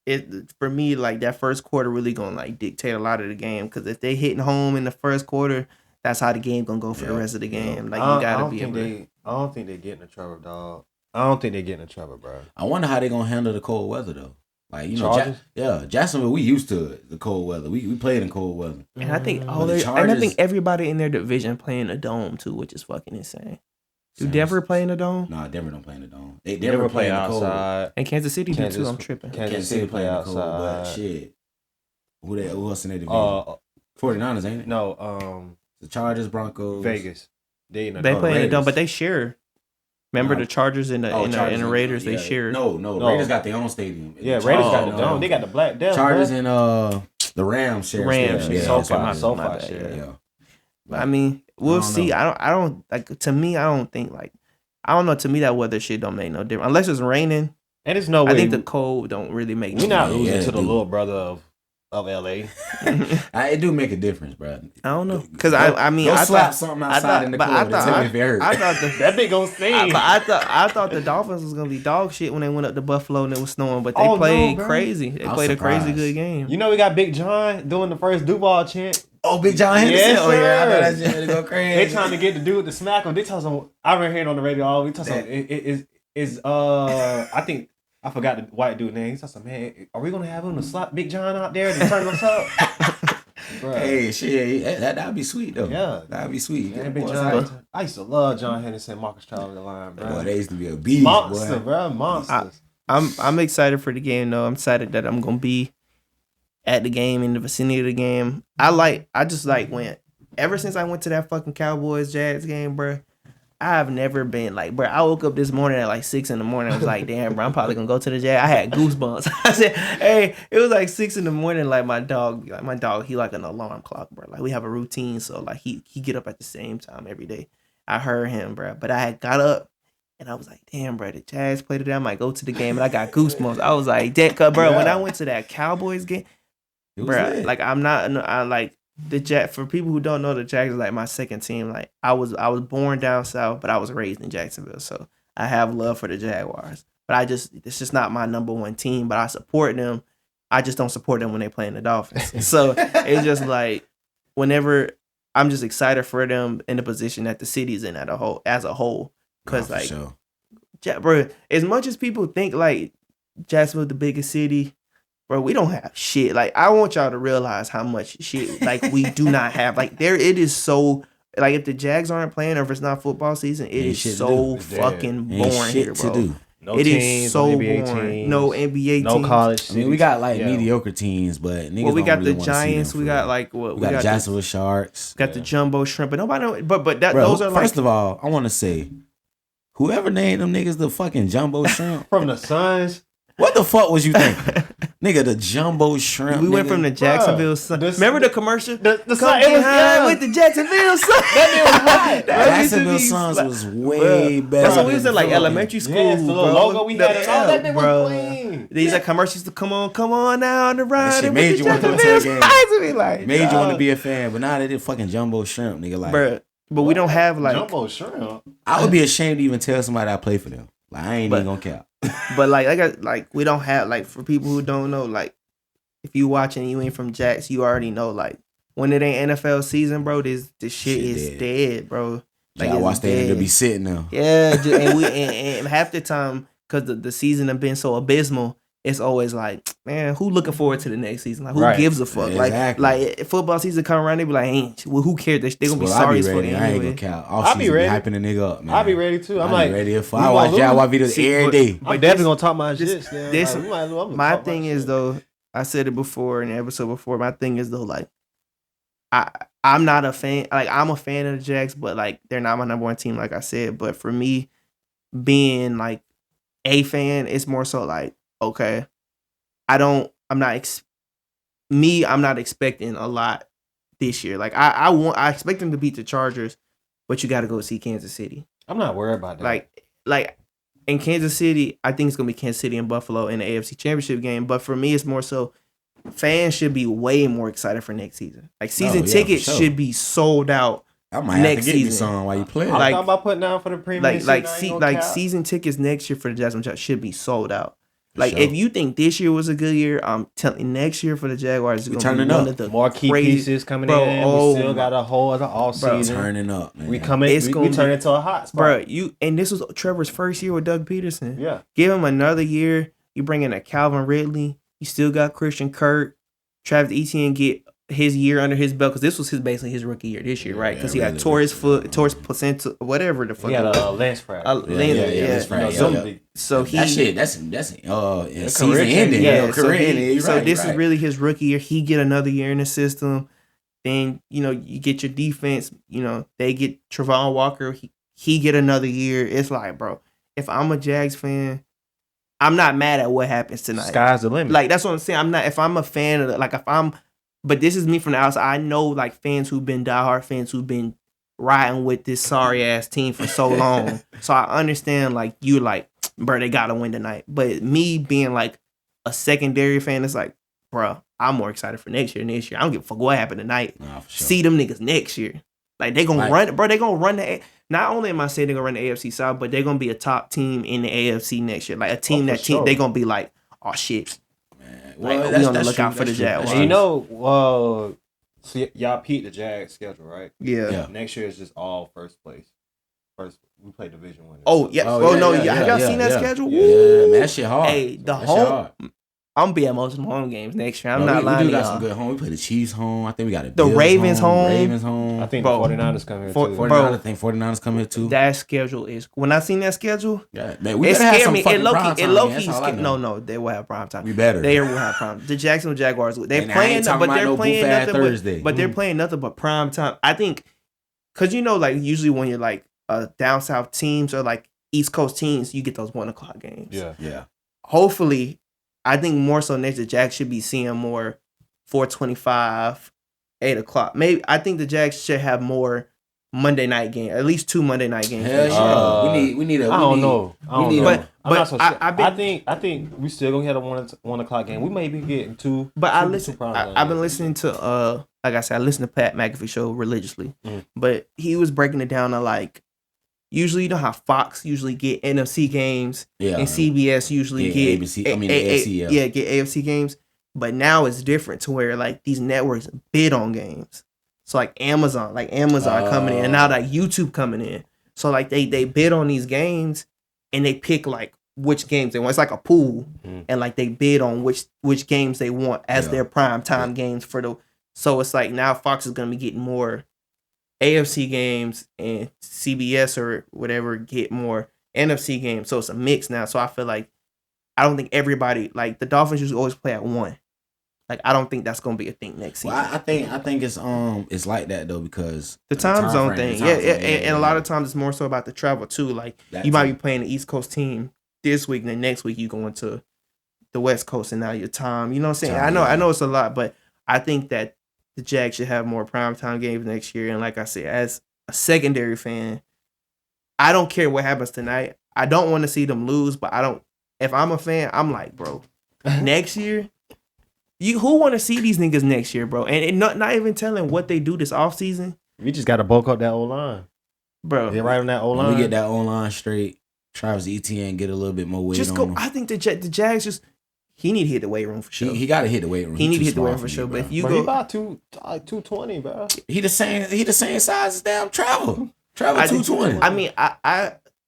It for me like that first quarter really gonna like dictate a lot of the game because if they hitting home in the first quarter, that's how the game gonna go for the rest of the game. Like you gotta be able to. I don't think they getting in trouble, dog. I don't think they getting in trouble, bro. I wonder how they gonna handle the cold weather though. Like Jacksonville, we used to the cold weather. We played in cold weather, and I think I think everybody in their division playing a dome too, which is fucking insane. Do Denver play in the dome? No, Denver don't play in the dome. They Denver play outside. And Kansas City do too. I'm tripping. Kansas City play outside. But shit. Who else in their division? 49ers, ain't it? No, the Chargers, Broncos. Vegas. They play in the dome, but they share. Remember the Chargers and the Raiders, they share. No. Raiders got their own stadium. Yeah, Raiders got the dome. They got the Black Devil. Chargers and the Rams share. SoFi share. Yeah. I mean, we'll see. I don't like. To me, I don't think like. I don't know. To me, that weather shit don't make no difference unless it's raining. And it's no way. I think the cold don't really make. We're not losing to the little brother of LA. It do make a difference, bro. I don't know because I mean I slap something outside in the cold. I thought that big gonna sing. I thought the Dolphins was gonna be dog shit when they went up to Buffalo and it was snowing, but they played crazy. They played a crazy good game. You know we got Big John doing the first Duval chant. Oh, Big John Henderson. Yes, oh yeah, I know that shit go crazy. They trying to get the dude to smack him. They tell some. I been hearing on the radio all. We tell some. I think. I forgot the white dude's name. He said, "Man, are we gonna have him to slap Big John out there to turn us up?" Hey, shit, that'd be sweet though. Yeah, that'd be sweet. Yeah, Big John. I used to love John Henderson, Marcus Charles the line, bro. Boy, they used to be a beast, monster, boy. Bro, monsters. I'm excited for the game though. I'm excited that I'm gonna be at the game in the vicinity of the game. I just went ever since I went to that fucking Cowboys Jags game, bro. I've never been like, bro. I woke up this morning at like 6 a.m. I was like, damn, bro, I'm probably gonna go to the Jags. I had goosebumps. I said, hey, it was like 6 a.m. Like my dog, he like an alarm clock, bro. Like we have a routine, so like he get up at the same time every day. I heard him, bro, but I had got up and I was like, damn, bro, the Jags played today. I might go to the game, and I got goosebumps. I was like, damn, bro, when I went to that Cowboys game, bro, like I like. The Jack for people who don't know, the Jags is like my second team. Like I was born down south, but I was raised in Jacksonville, so I have love for the Jaguars. But it's just not my number one team. But I support them. I just don't support them when they play in the Dolphins. So it's just like whenever I'm just excited for them in the position that the city's in as a whole. Because bro, as much as people think like Jacksonville's the biggest city. Bro, we don't have shit. Like, I want y'all to realize how much shit, like, we do not have. Like, it is so, like, if the Jags aren't playing or if it's not football season, it is so fucking boring here, bro. No it teams, is so no boring. Teams, no NBA teams. No college. I mean, we got, like, mediocre teams, but niggas we got really the Giants. We got, like, what? We got the Jacksonville Sharks. Got the Jumbo Shrimp. But nobody know. But those are, like. First of all, I want to say, whoever named them niggas the fucking Jumbo Shrimp. From the Suns. What the fuck was you thinking? Nigga, the Jumbo Shrimp. We went from the Jacksonville Sun. Remember the commercial? The Sun. It was with the Jacksonville Sun. That Jacksonville Suns was way better. That's what we was in like elementary school. Yes, the little logo we had and all that thing was clean. These are commercials to come on now on the ride. That shit made you want to go to the game. Made you want to be a fan, but now they did fucking Jumbo Shrimp, nigga. Like, bruh, but we don't have like Jumbo Shrimp. I would be ashamed to even tell somebody I play for them. Like I ain't even gonna cap. But we don't have like for people who don't know, like if you watching you ain't from Jacks, you already know like when it ain't NFL season, bro, this shit is dead, bro. Like I watch them to be sitting there. Yeah, and half the time because the season have been so abysmal, it's always like, man, who looking forward to the next season? Like, who Right. gives a fuck? Exactly. Like football season come around, they be like, ain't, well, who cares? They gonna be sorry for it I ain't anyway. gonna count. I'll be ready. Hyping the nigga up, man. I'll be ready too. I'm I like, ready for. I watch Jaguar videos every day. I'm definitely gonna talk my shit. My thing is though, I said it before in the episode before. My thing is though, like, I'm not a fan. Like, I'm a fan of the Jags, but like, they're not my number one team, like I said. But for me, being like a fan, it's more so like, okay, I'm not expecting a lot this year. Like, I expect them to beat the Chargers, but you got to go see Kansas City. I'm not worried about that. Like in Kansas City, I think it's gonna be Kansas City and Buffalo in the AFC Championship game. But for me, it's more so fans should be way more excited for next season. Like, season tickets should be sold out. I might have to get me some while you play. I'm talking about putting down for the premium. Season tickets next year for the Jacksonville Jaguars should be sold out. Like, if you think this year was a good year, I'm telling you, next year for the Jaguars is going to be one of the more key pieces coming in. We still got a whole other off season. Turning up, man. We turn into a hot spot. Bro, and this was Trevor's first year with Doug Peterson. Yeah. Give him another year. You bring in a Calvin Ridley. You still got Christian Kirk. Travis Etienne get his year under his belt, because this was basically his rookie year this year, right? Because he got tore his placenta, whatever the fuck. He had a lens fracture. Lens fracture. So he that's season ending. Yeah, career ending. So this is really his rookie year. He get another year in the system. Then, you get your defense. They get Travon Walker. He get another year. It's like, bro, if I'm a Jags fan, I'm not mad at what happens tonight. Sky's the limit. Like, that's what I'm saying. If I'm a fan of it, but this is me from the outside. I know, like, fans who've been diehard fans who've been riding with this sorry ass team for so long. So I understand, like, you're like, bro, they gotta win tonight. But me being like a secondary fan, it's like, bro, I'm more excited for next year than this year. I don't give a fuck what happened tonight. Nah, for sure. See them niggas next year. Like, they gonna run, bro. They gonna run not only am I saying they're gonna run the AFC South, but they're gonna be a top team in the AFC next year. Like, a team they gonna be like, oh shit. Well, we on the lookout for the Jags. So y'all peaked the Jags schedule, right? Yeah. Next year is just all first place. We play division winners. Oh yeah. Have y'all seen that schedule? Yeah, man, that shit hard. Hey, I'm gonna be at most of the home games next year. I'm not lying. We got some good home. We play the Chiefs home. I think we got the Ravens home. I think the 49ers come here too. 49ers come here too. That schedule is. When I seen that schedule, man, it scared me. It low key. No, they will have prime time. We better. They will have prime. The Jacksonville Jaguars. They're playing nothing. Thursday. But they're playing nothing but prime time. I think, because like, usually when you're like down south teams or like East Coast teams, you get those 1:00 games. Yeah. Hopefully. I think more so next, the Jags should be seeing more 4:25, 8:00. Maybe I think the Jags should have more Monday night games, at least 2 Monday night games. Hell yeah. We need a. I don't know. But I'm not so sure. I think we still gonna get a 1:00 game. We may be getting 2. But I've been listening to like I said, I listen to Pat McAfee show religiously. But he was breaking it down to, like, usually, you know how Fox usually get NFC games, and CBS usually get AFC, get AFC games. But now it's different to where, like, these networks bid on games. So like Amazon coming in, and now like YouTube coming in. So like they bid on these games, and they pick like which games they want. It's like a pool, and like they bid on which games they want as their prime time games for the. So it's like now Fox is gonna be getting more AFC games, and CBS or whatever get more NFC games. So it's a mix now. So I feel like I don't think everybody, like, the Dolphins usually always play at 1. Like, I don't think that's gonna be a thing next season. Well, I think it's like that though, because the time zone thing, and a lot of times it's more so about the travel too. Like, you might be playing the East Coast team this week, and then next week you going to the West Coast, and now your time. You know what I'm saying? I know it's a lot, but I think that the Jags should have more primetime games next year. And like I said, as a secondary fan, I don't care what happens tonight. I don't want to see them lose, but I don't. If I'm a fan, I'm like, bro, next year. Who want to see these niggas next year, bro? And not even telling what they do this offseason. We just got to bulk up that O-line. Bro. Get right on that O-line. We get that O-line straight. Travis Etienne get a little bit more weight on him. I think the Jags just... He need to hit the weight room for sure. He got to hit the weight room. He need to hit the weight room for sure. But if you go... He about 220, bro. He the same size as damn Travel. Travel 220. I mean,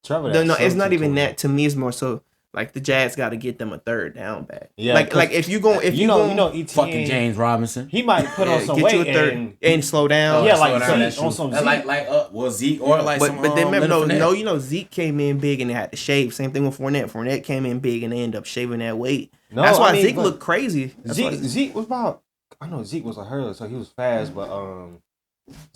Trevor, no, it's not even that. To me, it's more so Like the Jazz got to get them a third down back. Yeah, like if you go, if you go, ETN, fucking James Robinson, he might put on some get weight you a third and slow down. Yeah, slow like down Zeke, on some Zeke. Well, Zeke or like but some. But then remember, Leonard you know, Zeke came in big and they had to shave. Same thing with Fournette. Fournette came in big and they ended up shaving that weight. No, that's why Zeke looked crazy. Zeke was about. I know Zeke was a hurler, so he was fast, but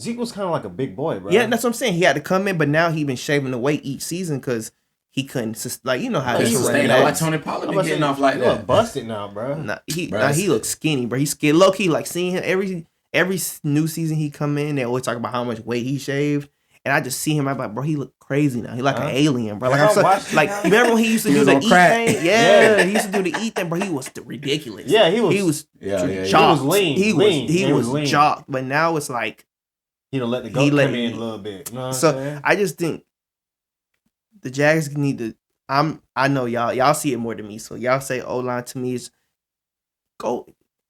Zeke was kind of like a big boy, bro. Yeah, that's what I'm saying. He had to come in, but now he been shaving the weight each season because he couldn't, like, you know how he's sustained that. Like Tony Pollard been getting off like that. Busted now, bro. He looks skinny, bro. He's skinny. Low key, like seeing him every new season he come in, they always talk about how much weight he shaved, and I just see him. I'm like, bro, he look crazy now. He like an alien, bro. Like I'm so, like remember when he used to do the eat thing? Yeah, he used to do the eat thing, bro. He was ridiculous. Yeah, he was He was lean. He was lean. Jocked, but now it's like. He let the goat come in a little bit. You know so I just think the Jags need to. I know y'all see it more than me. So y'all say O-line to me is go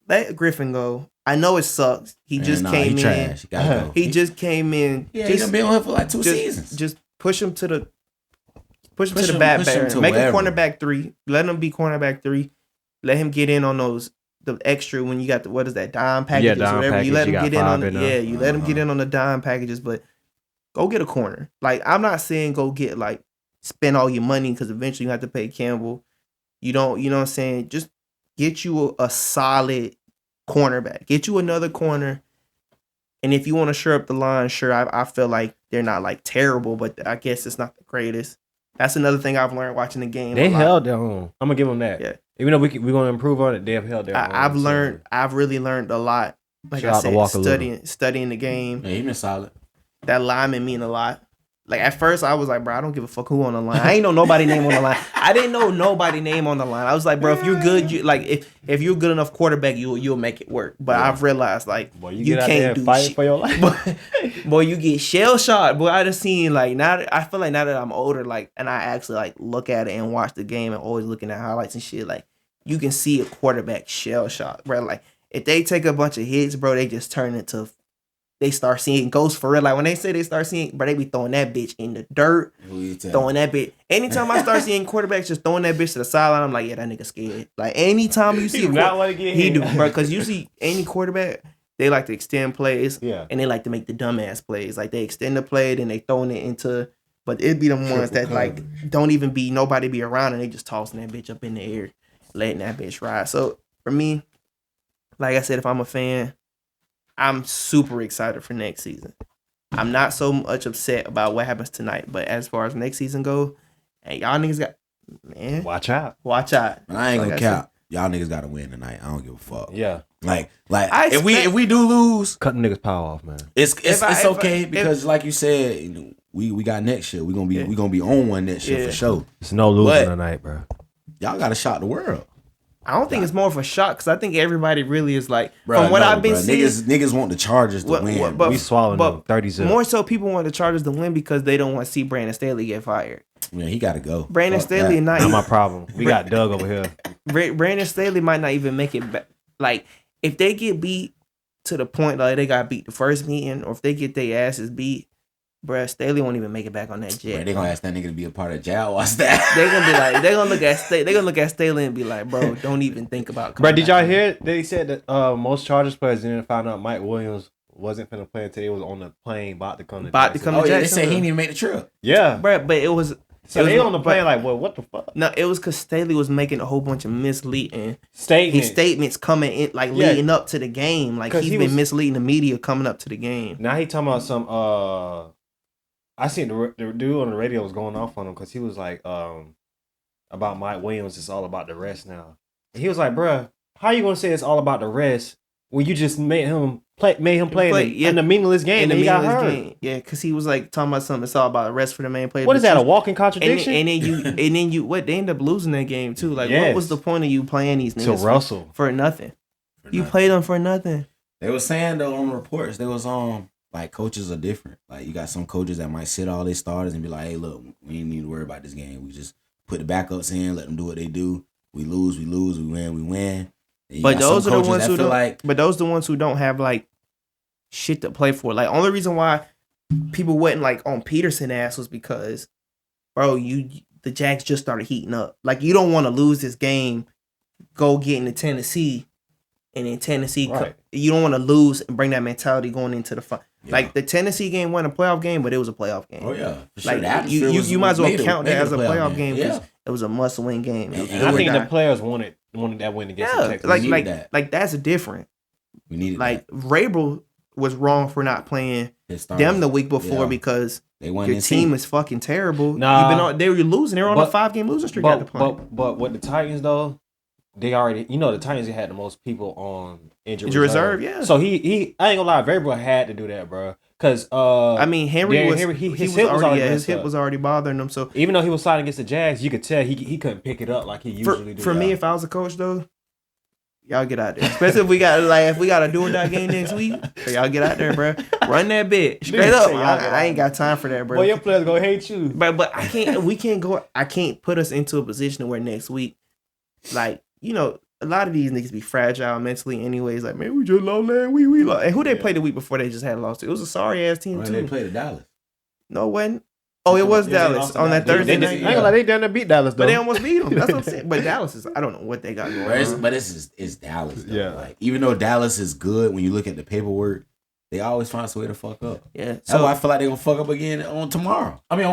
let Griffin go. I know it sucks. He just came in. Trash. He gotta go. He just came in. Yeah, he's been on here for like 2 seasons. Just push him to the bad barrier. Make him cornerback 3. Let him be cornerback 3. Let him get in on those. The extra when you got the what is that dime packages or whatever you let him get in on you let him get in on the dime packages, but go get a corner. Like I'm not saying go get like spend all your money because eventually you have to pay Campbell. You know what I'm saying? Just get you a solid cornerback. Get you another corner, and if you want to shore up the line, sure. I feel like they're not like terrible, but I guess it's not the greatest. That's another thing I've learned watching the game. They held their own. I'm gonna give them that. Yeah. Even though we're gonna improve on it, they have held their own. I've really learned a lot. Like I said, studying the game. Yeah, he been solid. That lineman mean a lot. Like at first I was like, bro, I don't give a fuck who on the line. I ain't know nobody name on the line. I didn't know nobody name on the line. I was like, bro, if you're good, if you're good enough quarterback, you'll make it work. But I've realized like boy, you can't do fight for your life. Boy, you get shell shot. Boy, I just seen like I feel like now that I'm older, like, and I actually like look at it and watch the game and always looking at highlights and shit. Like you can see a quarterback shell shot, bro. Like if they take a bunch of hits, bro, they just turn into. They start seeing ghosts for real. Like when they say they start seeing, bro, they be throwing that bitch in the dirt, throwing that bitch. Anytime I start seeing quarterbacks just throwing that bitch to the sideline, I'm like, yeah, that nigga scared. Like anytime you see, he do, bro. Because you see any quarterback, they like to extend plays, and they like to make the dumbass plays. Like they extend the play, then they throwing it into. But it'd be the ones that like don't even be nobody be around, and they just tossing that bitch up in the air, letting that bitch ride. So for me, like I said, if I'm a fan. I'm super excited for next season. I'm not so much upset about what happens tonight, but as far as next season go, and y'all niggas got watch out. Man, I ain't gonna cap. Y'all niggas gotta win tonight. I don't give a fuck. Yeah. Like if we do lose, cut the niggas power off, man. It's okay because like you said, you know, we got next year. We gonna be on one next year for sure. It's no losing tonight, bro. Y'all gotta shock the world. I don't think it's more of a shock because I think everybody really is like from what I've been seeing. Niggas want the Chargers to win. But we swallowing them 30-0. More so, people want the Chargers to win because they don't want to see Brandon Staley get fired. Yeah, he got to go. Brandon Staley not my problem. We got Doug over here. Brandon Staley might not even make it back. Like if they get beat to the point like they got beat the first meeting, or if they get their asses beat. Bruh, Staley won't even make it back on that jet. They gonna ask that nigga to be a part of Jaguars staff. They gonna be like, they gonna look at Staley and be like, bro, don't even think about. Bro, did y'all hear? They said that most Chargers players didn't find out Mike Williams wasn't finna play until he was on the plane about to come to Jacksonville. They said he didn't even make the trip. Yeah, bruh, but it was. So they on the plane like, well, what the fuck? No, it was because Staley was making a whole bunch of misleading statements coming in, like leading up to the game. Like he's been misleading the media coming up to the game. Now he talking about some. I seen the dude on the radio was going off on him because he was like, about Mike Williams, it's all about the rest now. And he was like, bruh, how you gonna say it's all about the rest when you just made him play in the meaningless game and he got hurt? Yeah, because he was like talking about something. It's all about the rest for the main player. What is that? A walking contradiction? And then you what? They end up losing that game too. Like, what was the point of you playing these niggas to Russell for nothing? You played them for nothing. They were saying though on reports they was like coaches are different. Like you got some coaches that might sit all their starters and be like, "Hey, look, we ain't need to worry about this game. We just put the backups in, let them do what they do. We lose, we win, we win." But those are the ones who don't. But those are the ones who don't have like shit to play for. Like only reason why people wasn't like on Peterson ass was because, bro, the the Jags just started heating up. Like, you don't want to lose this game, go get into Tennessee, and in Tennessee, you don't want to lose and bring that mentality going into the fun. Yeah. Like, the Tennessee game wasn't a playoff game, but it was a playoff game. Oh, yeah. For like, sure. you might as well count that as a playoff game because it was a must-win game. And I think the players wanted that win against the Texans. Like that's different. We needed like Vrabel was wrong for not playing them the week before because your team is fucking terrible. Nah, they were losing. They were on a 5-game losing streak at the point. But with the Titans though, they already the Titans had the most people on injury reserve. Yeah. So he I ain't gonna lie, Vrabel had to do that, bro. Because his hip was already bothering him. So even though he was sliding against the Jags, you could tell he couldn't pick it up like he usually do. For me, if I was a coach though, y'all get out there. Especially if we got a do or die game next week. So y'all get out there, bro. Run that bit straight up. I ain't got time for that, bro. Well, your players gonna hate you. But I can't. We can't go. I can't put us into a position where next week, like a lot of these niggas be fragile mentally anyways. Like, man, we just lost last week. We lost. And who they played the week before they just had lost to? It was a sorry ass team too. They played Dallas. No, it wasn't. Oh, it was Dallas on that Thursday night. I ain't gonna lie, they down there beat Dallas though. But they almost beat them. That's what I'm saying. But Dallas is, I don't know what they got going on. But it's Dallas though. Yeah. Like, even though Dallas is good when you look at the paperwork, they always find a way to fuck up. Yeah. That's why I feel like they're gonna fuck up again on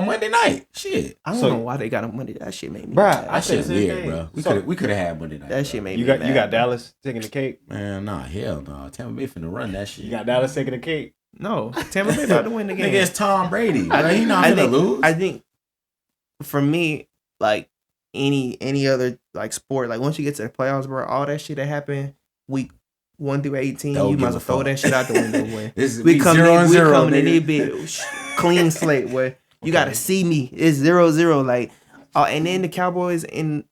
Monday night. Shit. I don't know why they got a Monday. That shit made me mad. That shit weird, bro. We could have had Monday night. That shit made me mad. You got Dallas taking the cake? Man, nah, hell no. Tampa Bay finna run that shit. You got Dallas taking the cake? No. Tampa Bay about to win the game. Nigga, it's Tom Brady. He not finna lose. I think for me, like any other like sport, like once you get to the playoffs, bro, all that shit that happened week 1 through 18, you might as well throw that shit out the window. We coming in this bitch clean slate. Where you gotta see me. It's 0-0. Like, and then the Cowboys and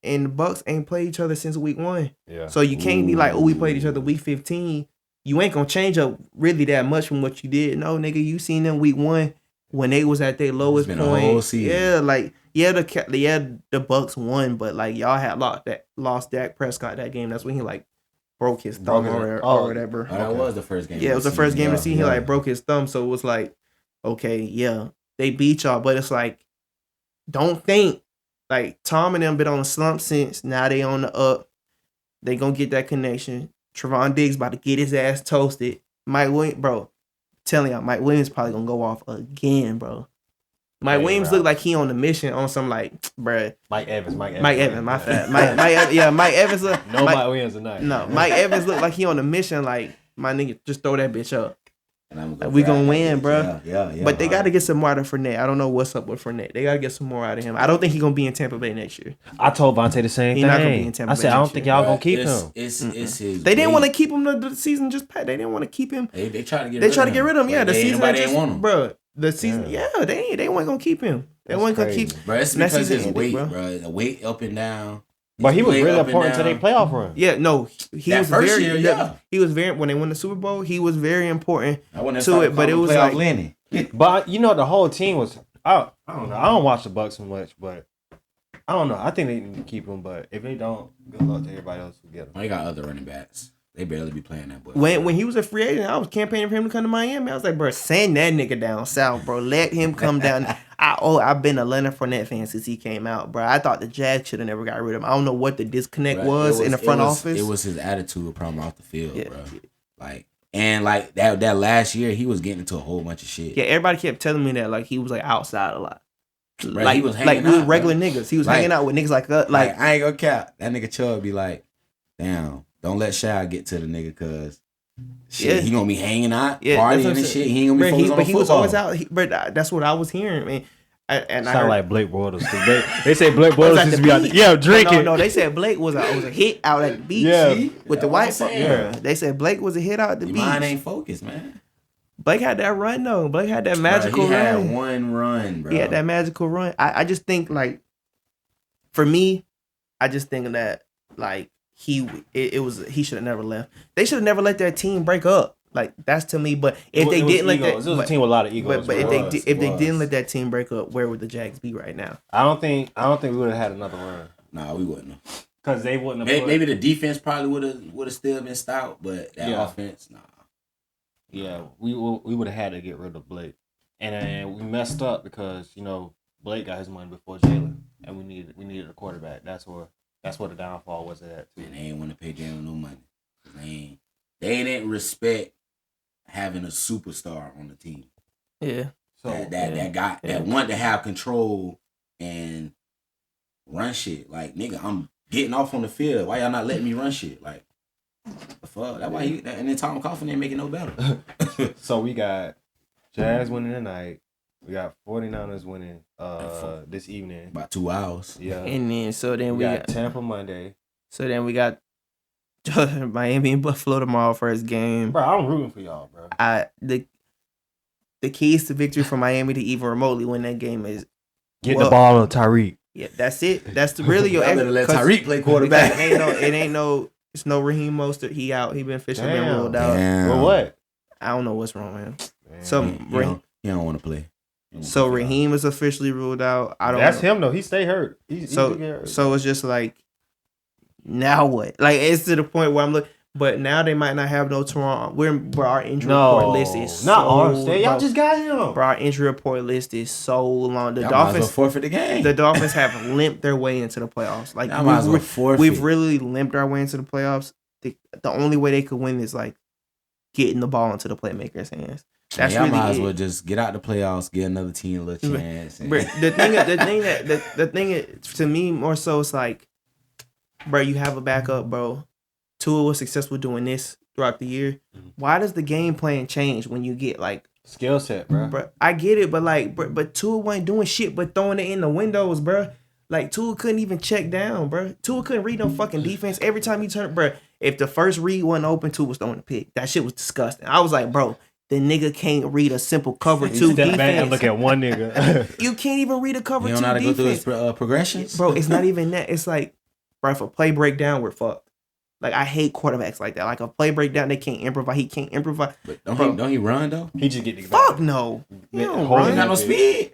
the Bucks ain't played each other since week 1. Yeah. So you can't be like, we played each other week 15. You ain't gonna change up really that much from what you did. No, nigga, you seen them week 1 when they was at their lowest point. A whole season. Yeah, the Bucks won, but like y'all had lost Dak Prescott that game. That's when he like broke his thumb or whatever. That was the first game. Yeah, it was the first game of the season. He like broke his thumb, so it was like, okay, yeah, they beat y'all, but it's like, don't think like Tom and them been on a slump since. Now they on the up. They gonna get that connection. Trevon Diggs about to get his ass toasted. Mike Williams, bro, telling y'all, Mike Williams probably gonna go off again, bro. Mike Williams look like he on the mission on some like, bruh. Mike Evans, my bad. Mike Evans look. Mike Williams tonight. No, Mike Evans look like he on the mission. Like, my nigga, just throw that bitch up. Like, we gonna win, bro. Yeah. But they got to get some more out of Fournette. I don't know what's up with Fournette. They got to get some more out of him. I don't think he gonna be in Tampa Bay next year. I told Vontae the same thing. He's not gonna be in Tampa Bay. I said I don't think y'all gonna keep him. It's his. They didn't want to keep him the season just passed. They didn't want to keep him. They tried to get. Get rid of him. Yeah, the season. Nobody want him, bro. The season. Yeah, they weren't gonna keep him. They weren't gonna keep. Bro, it's because his weight, bro. The weight up and down. But he was really important to their playoff run. Yeah, no, he was first very. Year, he was very when they won the Super Bowl. He was very important to it, but it was like Lenny. But the whole team was. I don't know. I don't watch the Bucks so much, but I don't know. I think they need to keep him. But if they don't, good luck to everybody else who get him. They got other running backs. They barely be playing that boy. When he was a free agent, I was campaigning for him to come to Miami. I was like, bro, send that nigga down south, bro. Let him come down. I've been a Leonard Fournette fan since he came out, bro. I thought the Jags should have never got rid of him. I don't know what the disconnect was in the front office. It was his attitude problem off the field, bro. Like that last year, he was getting into a whole bunch of shit. Yeah, everybody kept telling me that like he was like outside a lot. Right, like he was hanging out, we was regular niggas. He was hanging out with niggas like us. Like, I ain't gonna cap. That nigga Chubb be like, damn. Don't let Shy get to the nigga because he gonna be hanging out, partying and shit. He ain't gonna be focused on the football. He was always out. But that's what I was hearing, man. And I heard like Blake Bortles. They say Blake Bortles used to be out there. Drinking. No, they said Blake was a hit out at the beach with the white folk. Yeah. They said Blake was a hit out at the beach. Mine ain't focused, man. Blake had that run though. Blake had that magical run. He had one run, bro. He had that magical run. I just think like, for me, I just think that like, he should have never left. They should have never let that team break up. Like, that's to me. But if they didn't let that, it was a team with a lot of egos. But if they didn't let that team break up, where would the Jags be right now? I don't think we would have had another run. Nah, we wouldn't have. Because they wouldn't have. Maybe the defense probably would have still been stout, but that offense, nah. Yeah, we would have had to get rid of Blake, and we messed up because Blake got his money before Jalen, and we needed a quarterback. That's where the downfall was at. Too. And they ain't want to pay Jalen no money. They didn't respect having a superstar on the team. Yeah. So that wanted to have control and run shit. Like, nigga, I'm getting off on the field. Why y'all not letting me run shit? Like, the fuck? That's why and then Tom Coughlin ain't making no better. So we got Jazz winning tonight. We got 49ers winning this evening. About 2 hours. Yeah. And then we got Tampa Monday. So then we got Miami and Buffalo tomorrow first game. Bro, I'm rooting for y'all, bro. The keys to victory for Miami to even remotely win that game is get the ball on Tyreek. Yeah, that's it. That's really your. I better let Tyreek play quarterback. It's no Raheem Mostert. He out. He been officially been ruled out. For what? I don't know what's wrong, man. He don't want to play. So Raheem is officially ruled out. That's him though. He stay hurt. So it's just like, now what? Like, it's to the point where I'm looking. But now they might not have no Toronto. Our injury report list is not Armstead. Y'all just got him. Bro, our injury report list is so long. The Y'all Dolphins forfeit the game. The Dolphins have limped their way into the playoffs. Like, we've really limped our way into the playoffs. The only way they could win is like getting the ball into the playmakers' hands. That's y'all really might as well just get out the playoffs, get another team a little chance. Bro, the thing to me more so is like, bro, you have a backup, bro. Tua was successful doing this throughout the year. Why does the game plan change when you get like skill set, bro? Bro, I get it, but like, but Tua wasn't doing shit but throwing it in the windows, bro. Like, Tua couldn't even check down, bro. Tua couldn't read no fucking defense. Every time he turned, bro, if the first read wasn't open, Tua was throwing the pick. That shit was disgusting. I was like, bro, the nigga can't read a simple cover 2 defense. Back and look at one nigga. You can't even read a cover 2 defense. You don't know how to go through his progressions? Bro, it's not even that. It's like, bro, if a play breakdown, we're fucked. Like, I hate quarterbacks like that. Like, a play breakdown, they can't improvise. He can't improvise. But don't he run, though? He just get the fuck no. He don't run. He got no speed.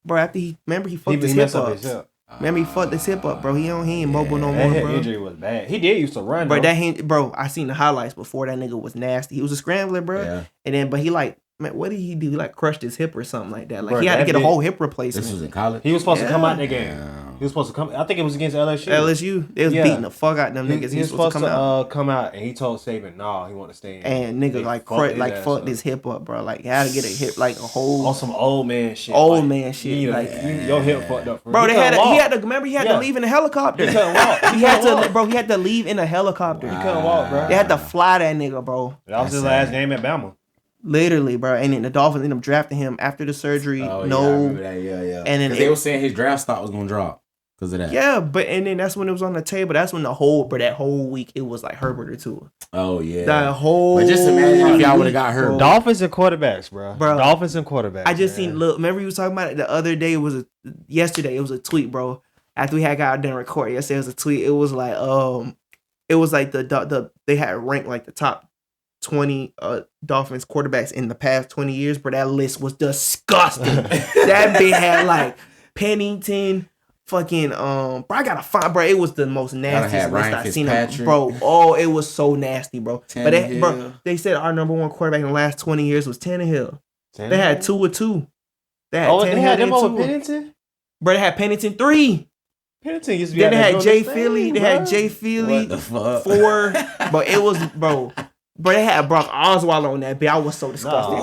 Bro, after he fucked his hip up. Remember, he fucked his hip up, bro. He ain't mobile no more, bro. That injury was bad. He did used to run, bro. I seen the highlights before. That nigga was nasty. He was a scrambler, bro. Yeah. And then, but he like, man, what did he do? He like crushed his hip or something like that. Like, bro, he had to get a whole hip replacement. This was in college. He was supposed to come out that game. He was supposed to come. I think it was against LSU. They was beating the fuck out of them niggas. He was supposed to come out, and he told Saban, "Nah, he want to stay in." And nigga fucked his hip up, bro. Like, had to get a hip, like a whole on some old man shit. Like, your hip fucked up. Bro, he had to leave in a helicopter. He couldn't walk. He had to leave in a helicopter. He couldn't walk, bro. They had to fly that nigga, bro. That was his last game at Bama. Literally, bro. And then the Dolphins ended up drafting him after the surgery. Oh, yeah, I remember that. Yeah. And then they were saying his draft stock was gonna drop because of that. Yeah, and then that's when it was on the table. That's when that whole week it was like Herbert or Tua. Oh yeah. That whole. But just imagine if y'all would have got hurt. Dolphins and quarterbacks, bro. Dolphins and quarterbacks. I just seen. Look, remember you was talking about it the other day? Yesterday it was a tweet, bro. After we had got done recording yesterday, it was a tweet. It was like they had ranked like the top 20 Dolphins quarterbacks in the past 20 years, but that list was disgusting. That bitch had like Pennington, fucking bro, I gotta find, bro. It was the most nastiest list I've seen, bro. Oh, it was so nasty, bro. But they said our number one quarterback in the last 20 years was Tannehill. They had 2 They had them over Pennington. Bro, they had Pennington 3. Pennington used to be. Then they had Jay Philly. They had Jay Philly 4. But it was, bro. Bro, they had Brock Osweiler on that bit. I was so disgusted.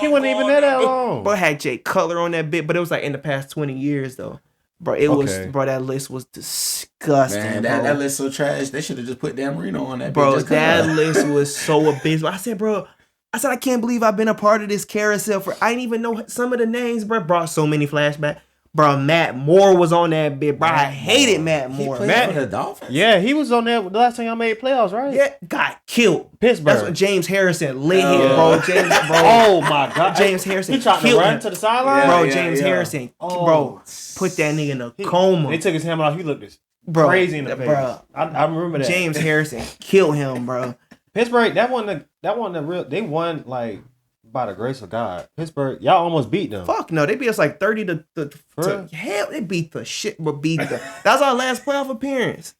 He wasn't even there that long. Bro, had Jay Cutler on that bit, but it was like in the past 20 years though. Bro, that list was disgusting. Man, that list so trash. They should have just put Dan Marino on that. Bro, that list was so abysmal. I said, I can't believe I've been a part of this carousel I didn't even know some of the names, bro. Brought so many flashbacks. Bro, Matt Moore was on that bit, bro. I hated Matt Moore. He played for the Dolphins? Yeah, he was on there the last time y'all made playoffs, right? Yeah, got killed. Pittsburgh. That's when James Harrison lit him, bro. Oh, my God. James Harrison He tried to run to the sideline? James Harrison, bro, put that nigga in a coma. They took his helmet off. He looked crazy in the face. Bro, I remember that. James Harrison killed him, bro. Pittsburgh, that wasn't the real. They won, like, by the grace of God. Pittsburgh, y'all almost beat them. Fuck no, they beat us like 30 to hell. They beat the shit, but that was our last playoff appearance.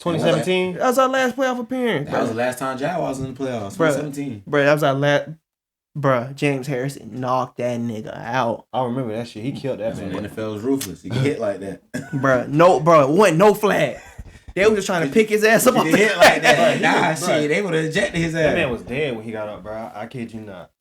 2017. That was our last playoff appearance. That was the last time Jaguars was in the playoffs. 2017. Bro, that was our last. Bruh, James Harrison knocked that nigga out. I remember that shit. He killed that man. The NFL was ruthless. He get hit like that. Bruh, it wasn't no flag. They was just trying to pick his ass up. He get hit like that. Shit, they would have ejected his ass. That man was dead when he got up, bro. I kid you not.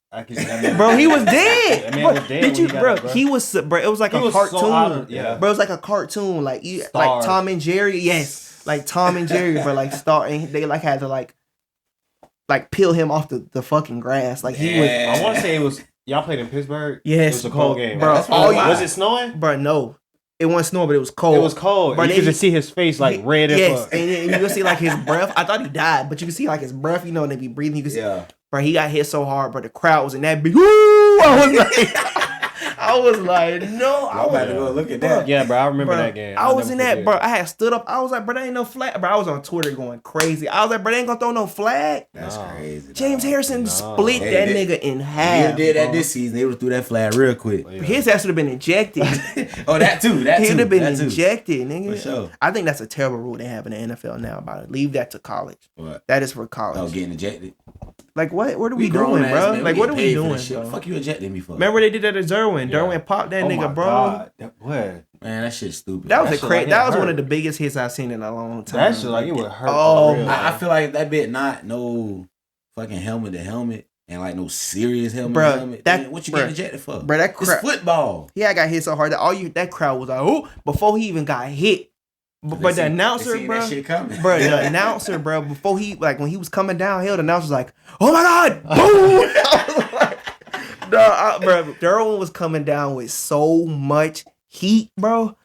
Bro, he was dead. That man was dead. Did you, bro? He was, bro. It was like a cartoon. So bro, it was like a cartoon, like Tom and Jerry. Yes, like Tom and Jerry, bro. Like and they like had to like peel him off the fucking grass. Like he was. I want to say it was. Y'all played in Pittsburgh. Yes, it was a cold game, bro. Was it snowing? Bro, no. It wasn't snowing, but it was cold. It was cold. Bro, you could just see his face like red. Yes, and you could see like his breath. I thought he died, but you could see like his breath. You know, and they be breathing. You could see. Bro, he got hit so hard, but the crowd was in that big. Woo! I was like, no. I'm about to go look at that. Yeah, bro, I remember that game. I was in that, bro. I had stood up. I was like, bro, there ain't no flag. Bro, I was on Twitter going crazy. I was like, bro, they ain't gonna throw no flag. That's crazy. James Harrison split that nigga in half. He did that this season. They would have threw that flag real quick. His ass would have been injected. Oh, that too. He would have been injected, nigga. For sure. I think that's a terrible rule they have in the NFL now about it. Leave that to college. What? That is for college. Oh, getting ejected. Like what? What are we doing, bro? Man. Like what are we doing? Bro? Fuck you ejecting me for? Remember they did that to Derwin. Derwin popped that nigga, bro. God. What? Man, that shit's stupid. That was that was one of the biggest hits I've seen in a long time. That shit like it would hurt. Oh, I feel like that bit not no fucking helmet to helmet and like no serious helmet bro, to helmet. That what you getting ejected for? Bro, that it's football. Yeah, I got hit so hard that crowd was like, oh, before he even got hit. But the announcer, bro, the announcer, bro, before he when he was coming downhill, the announcer was like, "Oh my god!" Boom! I was like, bro, Derwin was coming down with so much heat, bro.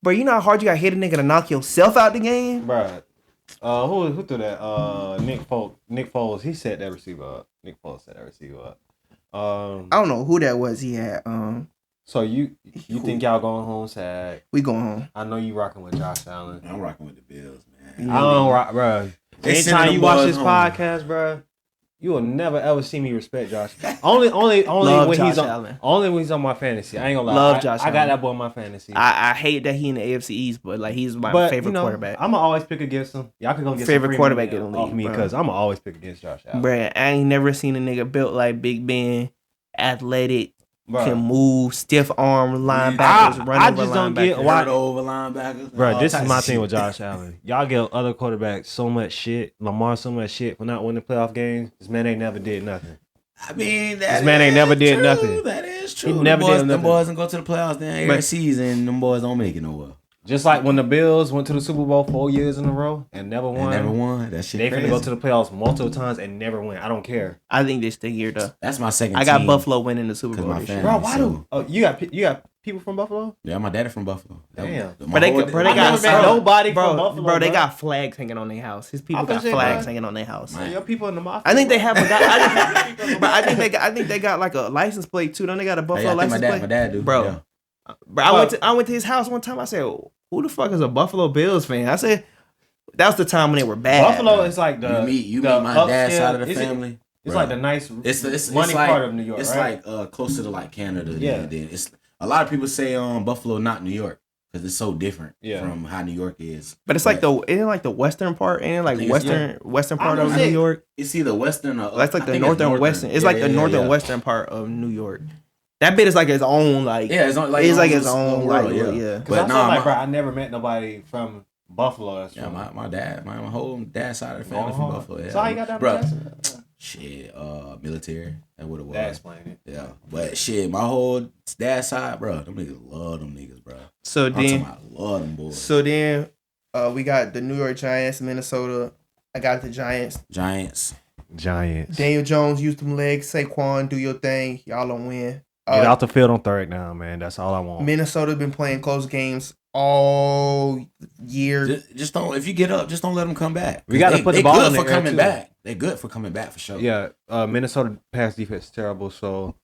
Bro, you know how hard you got hit a nigga to knock yourself out the game, bro. Who threw that? Nick Foles. He set that receiver up. Nick Foles set that receiver up. I don't know who that was. He had. So you think y'all going home sad? We going home. I know you rocking with Josh Allen. I'm rocking with the Bills, man. I don't rock, bro. Anytime you watch this podcast, bro, you will never ever see me respect Josh. Only when he's on my fantasy. I ain't gonna lie. Love Josh. I got that boy in my fantasy. I hate that he in the AFC East, but like he's my favorite quarterback. I'ma always pick against him. Y'all can go get favorite some quarterback in the league off me because I'ma always pick against Josh Allen. Bro, I ain't never seen a nigga built like Big Ben, athletic. Bruh. Can move, stiff arm linebackers, I just don't get why over linebackers. Bro, this is my thing with Josh Allen. Y'all give other quarterbacks so much shit, Lamar so much shit for not winning playoff games. This man ain't never did nothing. I mean, this man ain't never did nothing. That is true. He never did nothing. Them boys don't go to the playoffs then every season. Them boys don't make it nowhere. Just like when the Bills went to the Super Bowl 4 years in a row and never won. That shit they crazy. finna go to the playoffs multiple times and never win. I don't care. I think this the year though. That's my second. I got Buffalo winning the Super Bowl. Bro, why do? Oh, you got people from Buffalo? Yeah, my daddy from Buffalo. Damn. But they got nobody from Buffalo. Bro, they got flags hanging on their house. His people got flags hanging on their house. Your people in the mafia. I think they have a guy. I think they got like a license plate too. Don't they got a Buffalo license plate? My dad do. Bro. Yeah. Bro, I went to his house one time. I said, who the fuck is a Buffalo Bills fan? I said, that was the time when they were bad. Buffalo is like the you meet my dad's side of the family. It's like the nice it's money like, part of New York. It's right? like closer to like Canada. Yeah. Then it's a lot of people say Buffalo not New York because it's so different from how New York is. But it's like the western part, ain't it like western part of New York? It's either western or that's like the northern western. It's like the northern western part of New York. That bit is like its own it's like its own world, yeah. But bro, I never met nobody from Buffalo. My dad, my whole dad's side of the family from Buffalo. Yeah. So how you got that, bro? Shit, military. That's what it was. That explained it. Yeah, but shit, my whole dad's side, bro. Them niggas love them niggas, bro. So then, I love them boys. So then, we got the New York Giants, Minnesota. I got the Giants. Daniel Jones used them legs. Saquon, do your thing. Y'all don't win. Get out the field on third down, man. That's all I want. Minnesota's been playing close games all year. Just don't. If you get up, just don't let them come back. We got to put the ball in there. They're good for coming back. They're good for coming back for sure. Yeah, Minnesota pass defense is terrible. So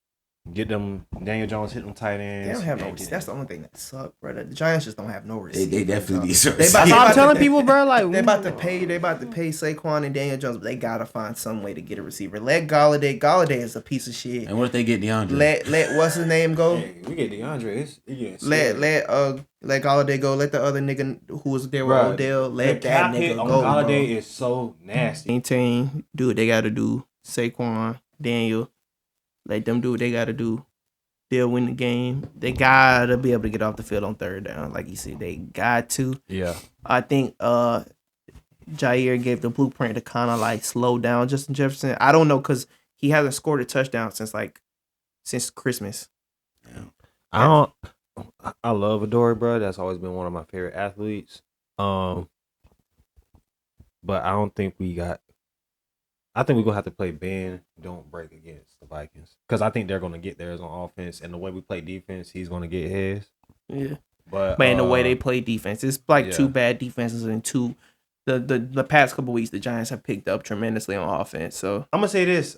get them. Daniel Jones hit them tight ends. They don't have no. That's the only thing that sucks, bro. The Giants just don't have no receivers. They definitely need. I'm telling people, bro. Like they about to pay Saquon and Daniel Jones, but they gotta find some way to get a receiver. Let Galladay. Galladay is a piece of shit. And what if they get DeAndre? Let what's his name go? Hey, we get DeAndre. Let Galladay go. Let the other nigga who was there with Odell. Let that nigga go. Galladay is so nasty. Maintain. Do what they gotta do. Saquon, Daniel. Let them do what they got to do. They'll win the game. They got to be able to get off the field on third down. Like you said, they got to. Yeah. I think Jair gave the blueprint to kind of like slow down Justin Jefferson. I don't know because he hasn't scored a touchdown since Christmas. Yeah. I love Adore, bro. That's always been one of my favorite athletes. But I don't think we got. I think we're gonna have to play bend, don't break against the Vikings because I think they're gonna get theirs on offense, and the way we play defense, he's gonna get his. Yeah, but in the way they play defense, it's like two bad defenses and two. The past couple weeks, the Giants have picked up tremendously on offense. So I'm gonna say this.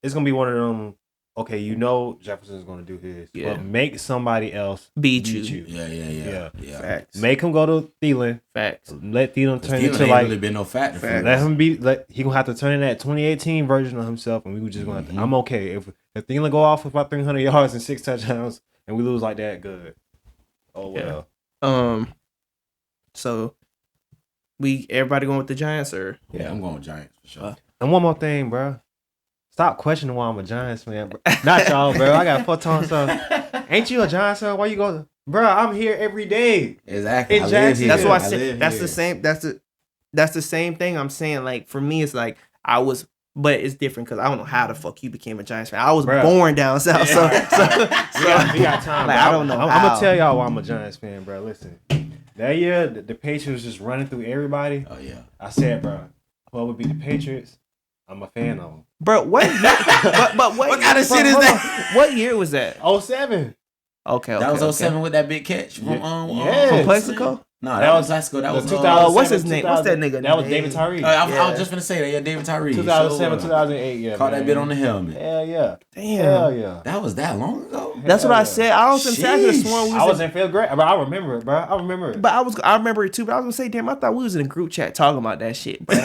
It's gonna be one of them. Okay, you know Jefferson's gonna do his, but make somebody else beat you. Yeah. Facts. Make him go to Thielen. Facts. Let Thielen turn into ain't really been no factor. Let him be. He gonna have to turn in that 2018 version of himself, and we were just gonna. Have to, I'm okay if Thielen go off with about 300 yards and 6 touchdowns, and we lose like that. Good. Oh well. Yeah. So everybody going with the Giants or? Yeah, I'm going with Giants for sure. And one more thing, bro. Stop questioning why I'm a Giants fan, bro. Not y'all, bro. I got 4 times, so ain't you a Giants fan? Why you go? Bro, I'm here every day. Exactly. That's why I said that's the same. That's the same thing I'm saying. Like for me, it's like I was, but it's different because I don't know how the fuck you became a Giants fan. I was born down south, so we got time. Like, I don't know. I'm gonna tell y'all why I'm a Giants fan, bro. Listen, that year the Patriots was just running through everybody. Oh yeah. I said, bro, what would be the Patriots? I'm a fan of them. Bro, what? but what kind of shit is that? What year was that? 07. Okay. That was 07 with that big catch from from Plexico? No, that was Plexico. That was 2007. What's his name? What's that nigga? That was David Tyree. I was just gonna say that. Yeah, David Tyree. 2007, 2008. Yeah. Caught that bit on the helmet. Hell yeah. Damn. Hell yeah. That was that long ago. That's what I said. I was in sworn. I was in 5th grade, but I remember it, bro. I remember it. But I remember it too. But I was gonna say, damn, I thought we was in a group chat talking about that shit, bro.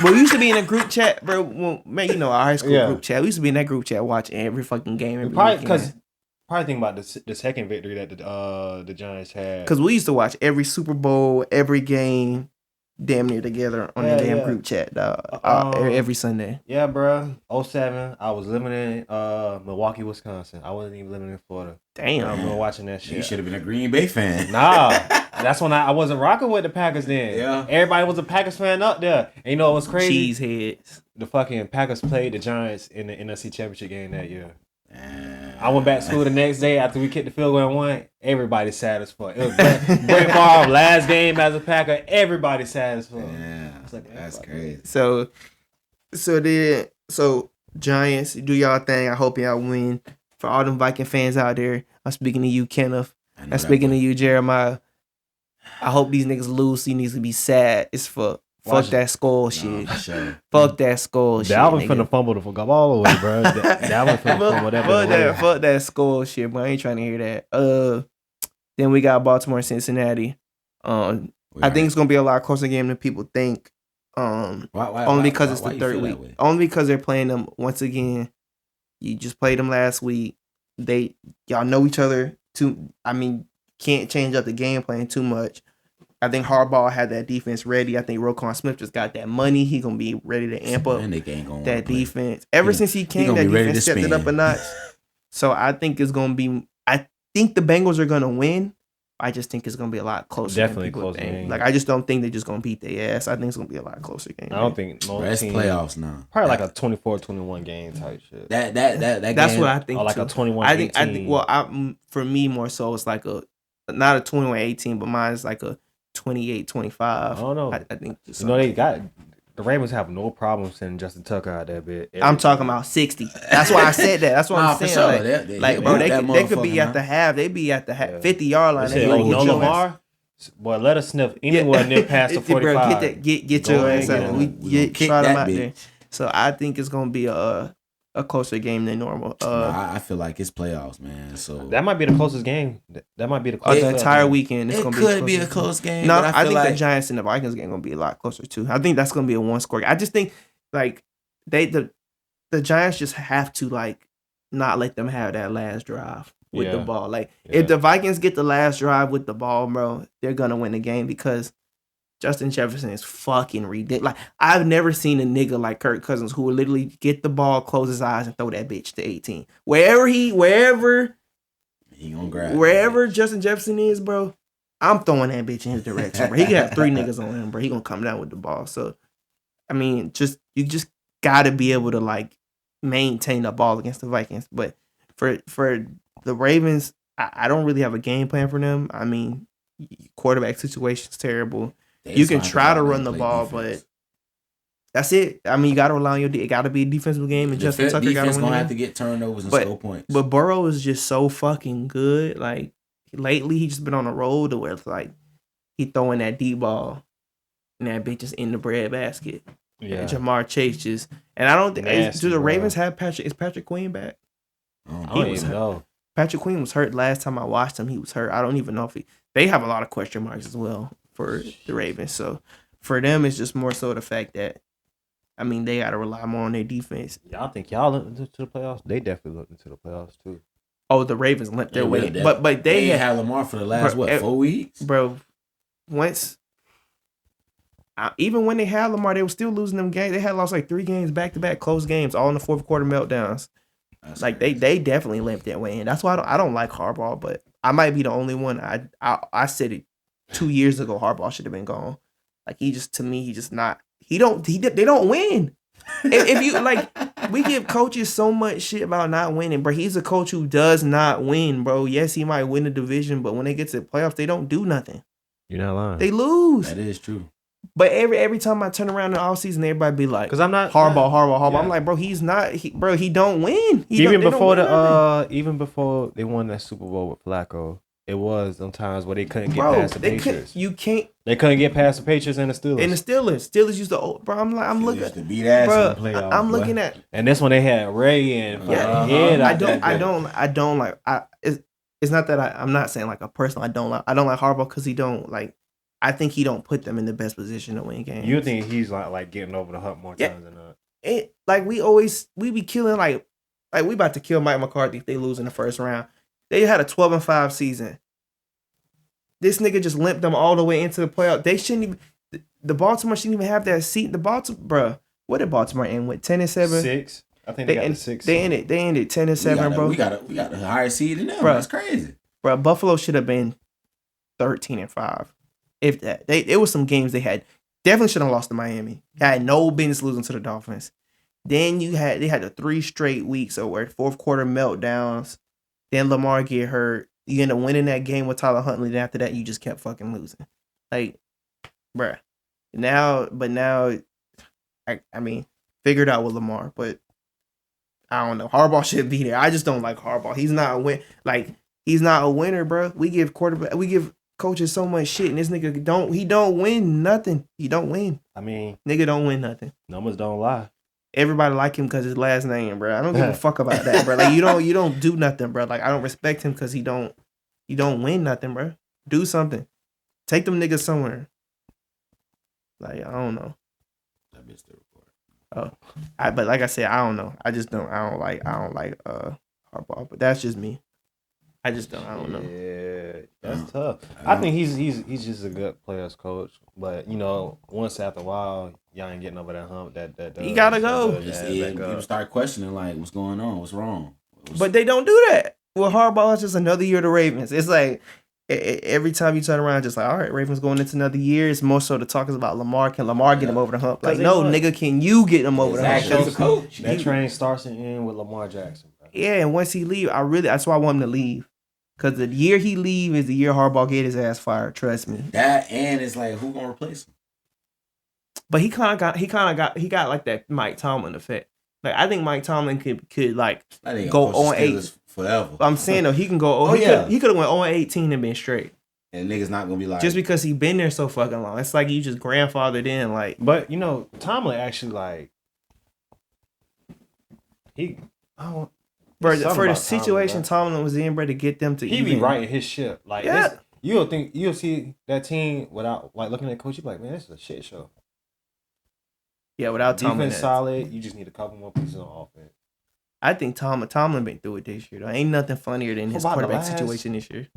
But we used to be in a group chat, bro. Well, man, you know our high school group chat. We used to be in that group chat watching every fucking game. Probably think about the second victory that the Giants had. Because we used to watch every Super Bowl, every game, damn near together on the damn group chat, dog. Every Sunday. Yeah, bro. 07, I was living in Milwaukee, Wisconsin. I wasn't even living in Florida. Damn. I remember watching that shit. You should have been a Green Bay fan. Nah. That's when I wasn't rocking with the Packers then. Yeah. Everybody was a Packers fan up there. And you know what was crazy? Cheeseheads. The fucking Packers played the Giants in the NFC Championship game that year. I went back to school the next day after we kicked the field goal and won. Everybody sad as fuck. It was Brett Favre last game as a Packer. Everybody sad as fuck. Yeah, that's crazy. So Giants, do y'all thing. I hope y'all win. For all them Viking fans out there, I'm speaking to you, Kenneth. I'm speaking to you, Jeremiah. I hope these niggas lose. These niggas be sad as fuck. Fuck that skull shit. Sure. Fuck that skull shit. Dalvin finna fumble the fuck up all the way, bro. Dalvin finna fumble that. Fuck that skull shit, bro. I ain't trying to hear that. Then we got Baltimore and Cincinnati. I think it's gonna be a lot closer game than people think. Only because it's the third week. Only because they're playing them once again. You just played them last week. Y'all know each other too. I mean, can't change up the game plan too much. I think Harbaugh had that defense ready. I think Roquan Smith just got that money. He gonna be ready to amp up that defense. Ever since he came, that defense stepped it up a notch. So I think it's gonna be. I think the Bengals are gonna win. I just think it's gonna be a lot closer. Definitely close game. Like I just don't think they're just gonna beat their ass. I think it's gonna be a lot closer game. I don't think most teams, playoffs now. Probably like a 24-21 game type shit. That That's game, what I think. Or like too. a 21-18. I think. Well, for me more so, it's like not a 21-18, but mine is like a 28-25. I don't know. I think. They got the Ravens have no problem sending Justin Tucker out that bit. I'm talking about 60. That's why I said that. That's what I'm saying. Sure. Bro, they could be at the half. They be at the 50-yard line. They no Lamar. Boy, let us sniff anywhere near past the 45. Bro, get your ass out. We try them out there. So I think it's gonna be a closer game than normal. I feel like it's playoffs, man. So that might be the closest game. That might be the closest the entire weekend. It could be a close game. No, I think the Giants and the Vikings game gonna be a lot closer too. I think that's gonna be a 1-score game. I just think like the Giants just have to like not let them have that last drive with the ball. Like if the Vikings get the last drive with the ball, bro, they're gonna win the game because Justin Jefferson is fucking ridiculous. Like, I've never seen a nigga like Kirk Cousins who would literally get the ball, close his eyes, and throw that bitch to 18. Wherever he gonna grab wherever Justin Jefferson is, bro, I'm throwing that bitch in his direction, bro. He can have 3 niggas on him, bro. He gonna come down with the ball. So, I mean, you just gotta be able to like maintain the ball against the Vikings. But for the Ravens, I don't really have a game plan for them. I mean, quarterback situation's terrible. You can try to run the ball, but that's it. I mean, you got to rely on your. It got to be a defensive game, and Justin Tucker got to win. Gonna have to get turnovers and score points. But Burrow is just so fucking good. Like lately, he just been on a roll to where it's like he throwing that deep ball, and that bitch is in the bread basket. Yeah, and Jamar Chase just, and I don't think do the Ravens have Patrick? Is Patrick Queen back? I don't even know. Patrick Queen was hurt last time I watched him. He was hurt. I don't even know if they have a lot of question marks as well for the Ravens. So for them, it's just more so the fact that, I mean, they got to rely more on their defense. Y'all think y'all looked into the playoffs? They definitely looked into the playoffs too. Oh, the Ravens limped their way, but they had Lamar for the last 4 weeks, bro. Even when they had Lamar, they were still losing them games. They had lost like 3 games back to back, close games, all in the fourth quarter meltdowns. That's like crazy. They definitely limped that way, and that's why I don't like Harbaugh. But I might be the only one. I said it 2 years ago. Harbaugh should have been gone. Like he just not. They don't win. if you like, we give coaches so much shit about not winning, bro. He's a coach who does not win, bro. Yes, he might win the division, but when they get to the playoffs, they don't do nothing. You're not lying. They lose. That is true. But every time I turn around in the offseason, everybody be like, "Because I'm not Harbaugh." Yeah. I'm like, bro, he's not. He don't win. Even before they won that Super Bowl with Flacco, it was sometimes where they couldn't get past the Patriots. They couldn't get past the Patriots and the Steelers. Steelers used to. Bro, I'm looking to beat ass in the playoffs. I'm looking at. And this one they had Ray and I don't like. It's not that I'm not saying like a person. I don't like Harbaugh because he don't like. I think he don't put them in the best position to win games. You think he's like getting over the hump more times than not? Like we be killing like we about to kill Mike McCarthy if they lose in the first round. They had a 12-5 season. This nigga just limped them all the way into the playoff. They shouldn't even. The Baltimore shouldn't even have that seat. The Baltimore, bro. What did Baltimore end with? 10-7. 6. I think they got the 6. They ended 10-7, bro. We got a higher seed than them. Bro, that's crazy. Bro, Buffalo should have been 13-5. If that, it was some games they had definitely should have lost to Miami. Had no business losing to the Dolphins. Then they had the 3 straight weeks of where fourth quarter meltdowns. Then Lamar get hurt. You end up winning that game with Tyler Huntley. Then after that, you just kept fucking losing. Like, bruh. Now, I mean, figured out with Lamar, but I don't know. Harbaugh should be there. I just don't like Harbaugh. He's not a winner, bro. We give coaches so much shit, and this nigga don't win nothing. He don't win. I mean, nigga don't win nothing. Numbers don't lie. Everybody like him because his last name, bro. I don't give a fuck about that, bro. Like you don't do nothing, bro. Like I don't respect him because he don't win nothing, bro. Do something. Take them niggas somewhere. Like I don't know. That bitch the report. Oh, but like I said, I don't know. I don't like Harbaugh, but that's just me. I don't know. Yeah, that's tough. I think he's just a good players coach, but once after a while, y'all ain't getting over that hump. That he gotta go. People start questioning like, what's going on? What's wrong? But they don't do that. Well, Harbaugh is just another year of the Ravens. It's like every time you turn around, just like, all right, Ravens going into another year. It's more so the talk is about Lamar. Can Lamar get him over the hump? Like, no, nigga, can you get him over the hump? That's the coach. That train starts and ends with Lamar Jackson. Bro. Yeah, and once he leave, that's why I want him to leave. Because the year he leave is the year Harbaugh get his ass fired. Trust me. That and it's like, who gonna replace him? But he got like that Mike Tomlin effect. Like I think Mike Tomlin could like go 0-8 forever. I'm saying though he can go. He could have went 0-18 and been straight. And niggas not gonna be like just because he been there so fucking long. It's like you just grandfathered in. Like, but Tomlin actually like Bro, for the situation Tomlin was in, bro, to get them to he be writing his shit. Like, you'll see that team without like looking at coach. You be like, man, this is a shit show. Yeah, without Tomlin, defense solid. You just need a couple more pieces on offense. I think Tomlin been through it this year. Though ain't nothing funnier than his quarterback situation this year.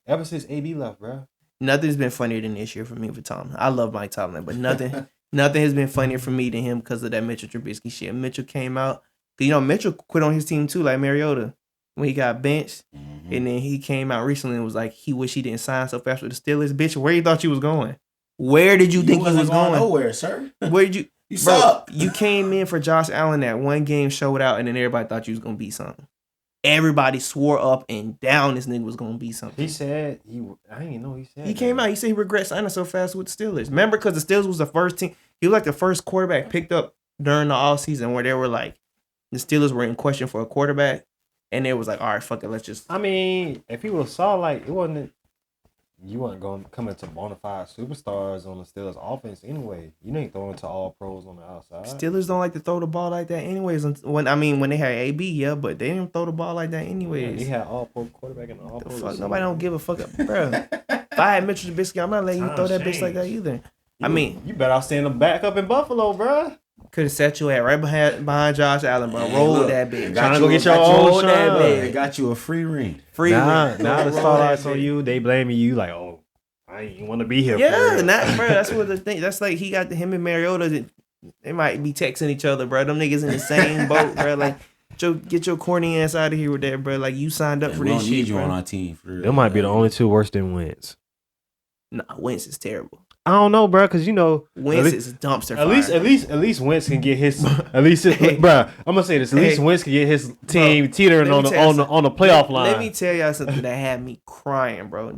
Ever since AB left, bro. Nothing's been funnier than this year for me with Tomlin. I love Mike Tomlin, but nothing has been funnier for me than him because of that Mitchell Trubisky shit. Mitchell came out. You know, Mitchell quit on his team too, like Mariota, when he got benched. Mm-hmm. And then he came out recently and was like, he wish he didn't sign so fast with the Steelers. Bitch, where you thought you was going? Where did you think you was going? Nowhere, sir. Where did you? You suck. You came in for Josh Allen that one game, showed out, and then everybody thought you was going to be something. Everybody swore up and down this nigga was going to be something. He said, I didn't even know he said He came out, he said he regrets signing so fast with the Steelers. Remember, because the Steelers was the first team, he was like the first quarterback picked up during the offseason where they were like, the Steelers were in question for a quarterback, and it was like, all right, fuck it, let's just. I mean, if he would have saw, like, you wasn't going to come into bona fide superstars on the Steelers offense anyway. You ain't throwing to all pros on the outside. Steelers don't like to throw the ball like that anyways. When they had AB, yeah, but they didn't throw the ball like that anyways. Yeah, he had all pro quarterback and all pro. Fuck, nobody don't give a fuck, bro. If I had Mitchell Trubisky, I'm not letting you throw that bitch like that either. You better off staying back up in Buffalo, bro. Could have set you at right behind Josh Allen, bro. Roll that bitch. Trying to go get your own shot. They got you a free ring. Now the starlights on you. They blaming you like, oh, I ain't want to be here. Yeah, bro. That's what the thing. That's like him and Mariota. They might be texting each other, bro. Them niggas in the same boat, bro. Like, get your corny ass out of here with that, bro. Like, you signed up for this shit, need you bro. on our team. For real. They might be the only two worse than Wentz. Nah, Wentz is terrible. I don't know, bro, because Wentz is dumpster fire. At least Wentz can get his. Bro, I'm gonna say this. At least Wentz can get his team teetering on the playoff line. Let me tell y'all something that had me crying, bro.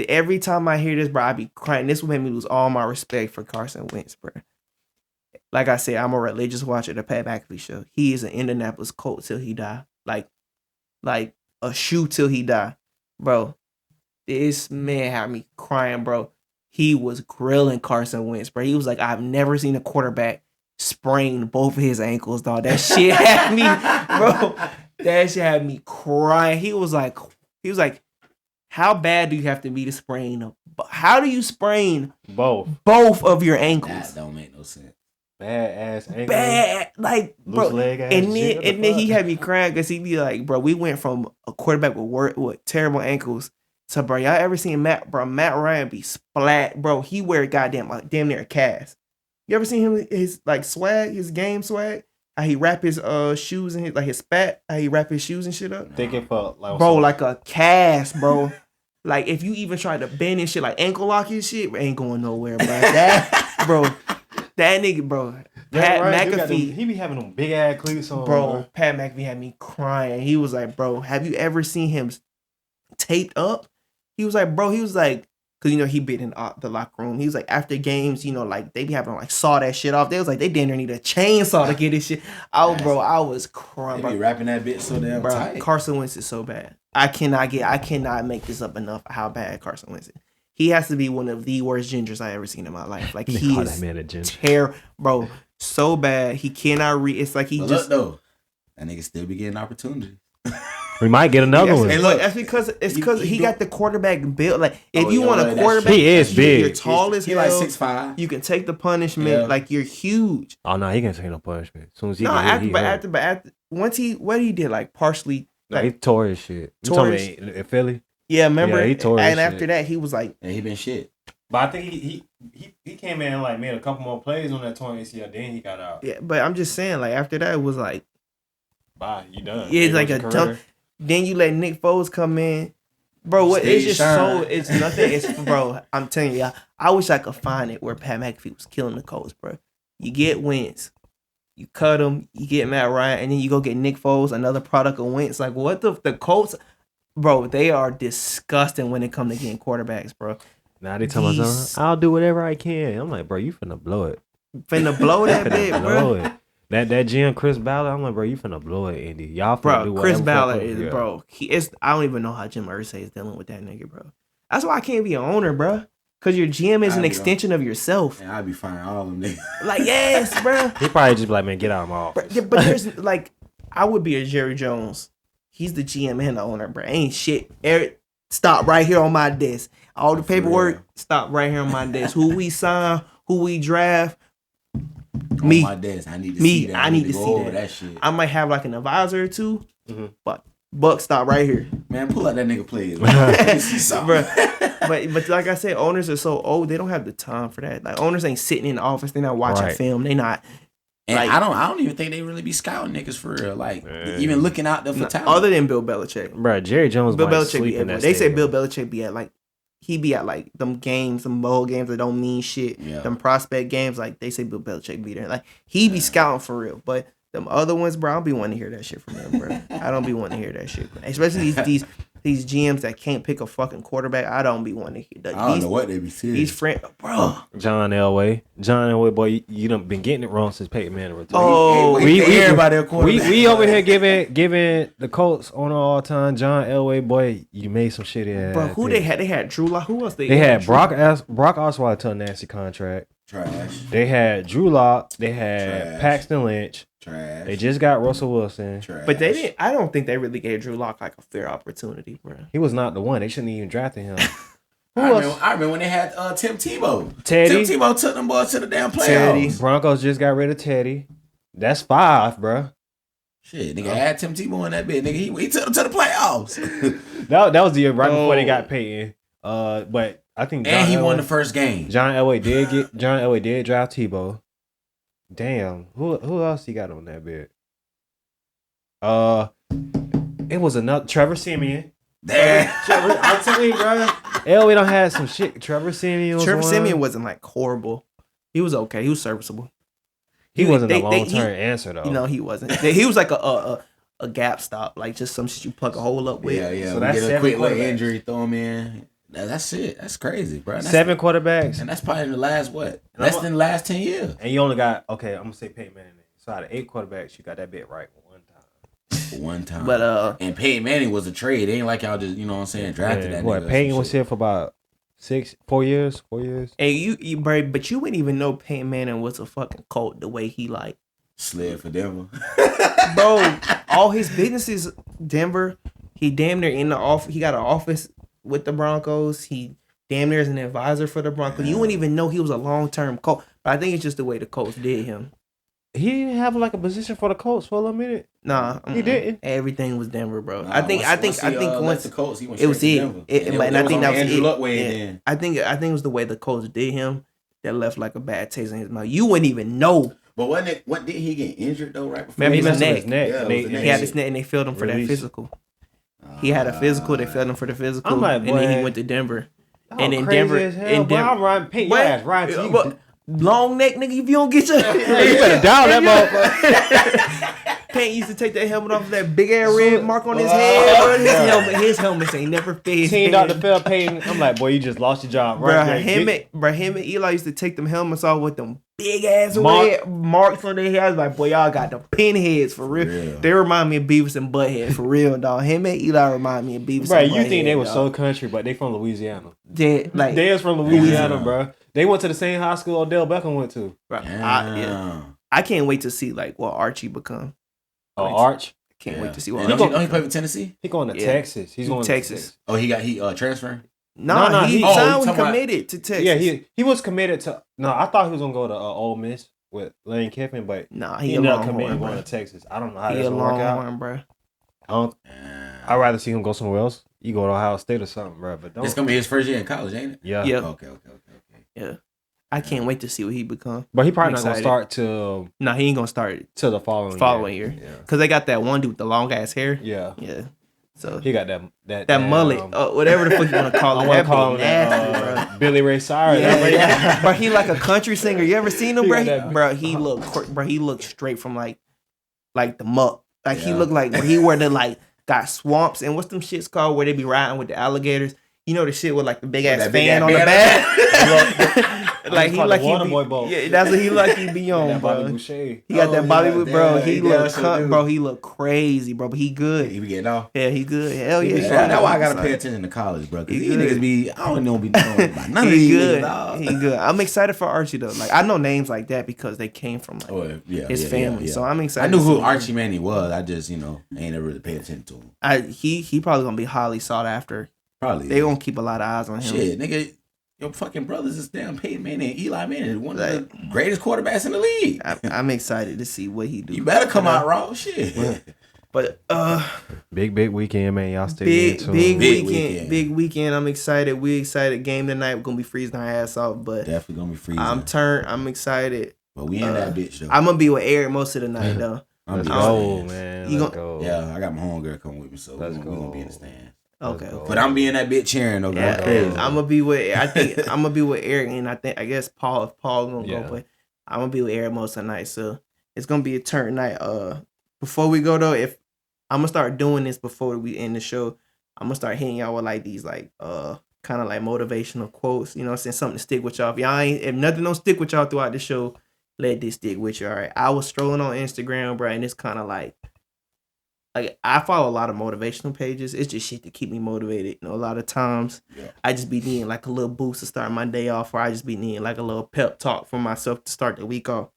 Every time I hear this, bro, I be crying. This would make me lose all my respect for Carson Wentz, bro. Like I said, I'm a religious watcher of the Pat McAfee show. He is an Indianapolis Colt till he die. Like a shoe till he die, bro. This man had me crying, bro. He was grilling Carson Wentz, bro. He was like, I've never seen a quarterback sprain both of his ankles, dog. That shit had me, bro. That shit had me crying. He was like, how bad do you have to be to sprain? How do you sprain both of your ankles? That don't make no sense. Bad ass ankle. Bad, like, bro. Leg ass and then he had me crying because he'd be like, bro, we went from a quarterback with terrible ankles. So, bro, y'all ever seen Matt Ryan be splat? Bro, he wear damn near a cast. You ever seen him, his swag, his game swag? How he wrap his shoes and his spat? How he wrap his shoes and shit up? Think it felt like, bro, like a cast, bro. Like, if you even try to bend and shit, like ankle lock and shit, ain't going nowhere, bro. That nigga, bro. Pat McAfee. He be having them big ass cleats on. Bro, Pat McAfee had me crying. He was like, bro, have you ever seen him taped up? He was like, because, he been in the locker room. He was like, after games, they be having saw that shit off. They was like, they damn near need a chainsaw to get this shit. I was crying. They be wrapping that bitch so damn tight. Carson Wentz is so bad. I cannot make this up enough how bad Carson Wentz is. He has to be one of the worst gingers I ever seen in my life. Like, he is terrible, bro. So bad. He cannot read. It's like look, though, that nigga still be getting opportunities. We might get another one. Hey, look, that's because he got the quarterback built. Like, if you want a quarterback, he is big. You're tall as hell. He like 6'5". You can take the punishment. Yeah. Like, you're huge. Oh no, he can't take no punishment. As soon as he once he did partially. Like, he tore his shit. You told me in Philly. Yeah, remember? Yeah, he tore his shit. And after that, he was like, and he been shit. But I think he came in and made a couple more plays on that torn ACL. Then he got out. Yeah, but I'm just saying, after that, it was like, bye, you done. Yeah, it's like a dump. Then you let Nick Foles come in, bro. It's just it's nothing. It's bro. I'm telling you, I wish I could find it where Pat McAfee was killing the Colts, bro. You get Wentz, you cut him, you get Matt Ryan, and then you go get Nick Foles, another product of Wentz. Like, what the Colts, bro? They are disgusting when it comes to getting quarterbacks, bro. Now they tell me, I'll do whatever I can. I'm like, bro, you finna blow it. Finna blow that bit, bro. That GM Chris Ballard, I'm like, bro, you finna blow it, Indy. Y'all finna do whatever. Chris Ballard is, bro. I don't even know how Jim Irsay is dealing with that nigga, bro. That's why I can't be an owner, bro. Because your GM is an extension of yourself. And I'd be firing all of them niggas. Like, yes, bro. He probably just be like, man, get out of my office. But there's, I would be a Jerry Jones. He's the GM and the owner, bro. Ain't shit. Eric, stop right here on my desk. All the paperwork, stop right here on my desk. Who we sign, who we draft. Me, on my desk. I need to see that. I need to see that shit. I might have an advisor or two, but Buck, stop right here. Man, pull out that nigga plays. But like I said, owners are so old, they don't have the time for that. Like owners ain't sitting in the office, they're not watching film, they not. And like, I don't even think they really be scouting niggas for real. Like even looking out there for talent. Other than Bill Belichick, bro. Jerry Jones, Bill Belichick sleep be in that they say stadium. Bill Belichick be at like he be at like them games, some bowl games that don't mean shit. Yeah. Them prospect games, like they say Bill Belichick be there. Like he be scouting for real, but. Them other ones, bro, I don't be wanting to hear that shit from them, bro. I don't be wanting to hear that shit, bro. Especially these GMs that can't pick a fucking quarterback. I don't be wanting to hear that. I don't know what they be saying. These friends, bro. John Elway, boy, you done been getting it wrong since Peyton Manning retired. Oh, everybody a quarterback. We over here giving the Colts on all time. John Elway, boy, you made some shit in. Bro, who they had? They had Drew Lock. Who else they had? Brock Osweiler to a nasty contract. Trash. They had Drew Lock. They had Trash. Paxton Lynch. Trash. They just got Russell Wilson. Trash. But they didn't. I don't think they really gave Drew Lock like a fair opportunity, bro. He was not the one. They shouldn't even drafted him. I remember when they had Tim Tebow. Teddy. Tim Tebow took them boys to the damn playoffs. Teddy. Broncos just got rid of Teddy. That's 5, bro. Shit, nigga had Tim Tebow in that bit. Nigga, he took them to the playoffs. that was the year right before they got Peyton. But I think and he won the first game. John Elway did draft Tebow. Damn, who else he got on that bid? It was another Trevor Siemian. Damn. I'm telling you, bro. Elway don't have some shit. Trevor Siemian wasn't like horrible. He was okay. He was serviceable. He wasn't a long-term answer though. You know, he wasn't. He was like a gap stop, like just some shit you plug a hole up with. Yeah. So that's get a quick little injury, throw him in. That's it. That's crazy, bro. 7 quarterbacks, and that's probably in the last less than the last 10 years. And you only got I'm gonna say Peyton Manning. So out of 8 quarterbacks, you got that bit right one time. But and Peyton Manning was a trade. It ain't like y'all just drafted that. What nigga Peyton was here for about 4 years. And you but you wouldn't even know Peyton Manning was a fucking cult the way he like slid for Denver. Bro, all his businesses Denver. He damn near in the office. He got an office with the Broncos. He damn near is an advisor for the Broncos. You wouldn't even know he was a long-term coach. But I think it's just the way the Colts did him. He didn't have like a position for the Colts for a little minute. Nah, he didn't. Everything was Denver, bro. Nah, I think once the Colts, he went it was it. Denver. And I think that was Andrew it. Luck in. I think it was the way the Colts did him that left like a bad taste in his mouth. You wouldn't even know. But what did he get injured though? Right before remember he his messed neck. Yeah, he had his neck, and they filled him for that physical. He had a physical. They filled him for the physical, I'm like, and then he went to Denver. And in crazy Denver, as hell, in Denver, I'm riding Peyton. Your ass riding to you. Long neck, nigga. If you don't get your, you better down that motherfucker. Payne used to take that helmet off of that big ass red mark on his head. His helmets ain't never fit. Team Dr. Phil Payton. I'm like, boy, you just lost your job, right? Him and Eli used to take them helmets off with them big ass red marks on their heads. Like, boy, y'all got the pinheads for real. They remind me of Beavis and Butthead for real, dog. Him and Eli remind me of Beavis. Bro, and Butthead. You think they were so country, but they from Louisiana. They is from Louisiana, bro. They went to the same high school Odell Beckham went to. Bro, I can't wait to see like what Archie become. Oh, Arch. Can't wait to see what. He played for Tennessee. He going to Texas. He's going to Texas. Oh, he transferring. No, he signed when he committed to Texas. Yeah, he was committed to. No, I thought he was gonna go to Ole Miss with Lane Kiffin, but he ended up committing going to Texas. I don't know how that's gonna work out, bro. I'd rather see him go somewhere else. You go to Ohio State or something, bro. But it's gonna be his first year in college, ain't it? Yeah. Okay. Yeah. I can't wait to see what he become. But he probably not gonna start till. No, he ain't gonna start till the following year. Yeah. Cause they got that one dude with the long ass hair. Yeah. So he got that mullet, whatever the fuck you want to call it. I want to call him nasty, bro. Billy Ray Cyrus. Yeah. Bro, he like a country singer. You ever seen him, bro? He looked straight from like the muck. Like he looked like where he where the like got swamps and what's them shits called where they be riding with the alligators. You know the shit with like the big ass fan on the back. Like he like he be, yeah, that's what he like he be on, bro. He got that Bobby bro. He look crazy, bro. But he good. He be getting off. Yeah, he good. Hell yeah. That's why I gotta pay attention to college, bro. Cause these niggas be I don't know be knowing about none of these niggas, dog. He good. I'm excited for Archie though. Like I know names like that because they came from like his family. Yeah. So I'm excited. I knew who Archie Manning was. I just ain't ever really paid attention to him. He probably gonna be highly sought after. Probably. They gonna keep a lot of eyes on him. Shit, nigga. Your fucking brothers is damn Peyton Manning and Eli Manning, one of the greatest quarterbacks in the league. I'm excited to see what he do. You better come out raw, shit. But big weekend, man. Y'all stay big weekend. I'm excited. We excited. Game tonight. We're gonna be freezing our ass off, but definitely gonna be freezing. I'm excited. But we in that bitch though. I'm gonna be with Eric most of the night though. Let's go, man. Let's go. Yeah, I got my homegirl coming with me, so we're gonna be in the stand. Okay. But I'm being that bitch cheering though. Yeah, I'm gonna be with. I think I'm gonna be with Eric, and I guess Paul. If Paul gonna go, but I'm gonna be with Eric most of the night. So it's gonna be a turn night. Before we go though, if I'm gonna start doing this before we end the show, I'm gonna start hitting y'all with like these like kind of like motivational quotes. You know what I'm saying? Something to stick with y'all. If nothing don't stick with y'all throughout the show, let this stick with you. All right. I was strolling on Instagram, bro, and it's kind of like I follow a lot of motivational pages. It's just shit to keep me motivated. You know, a lot of times I just be needing like a little boost to start my day off, or I just be needing like a little pep talk for myself to start the week off.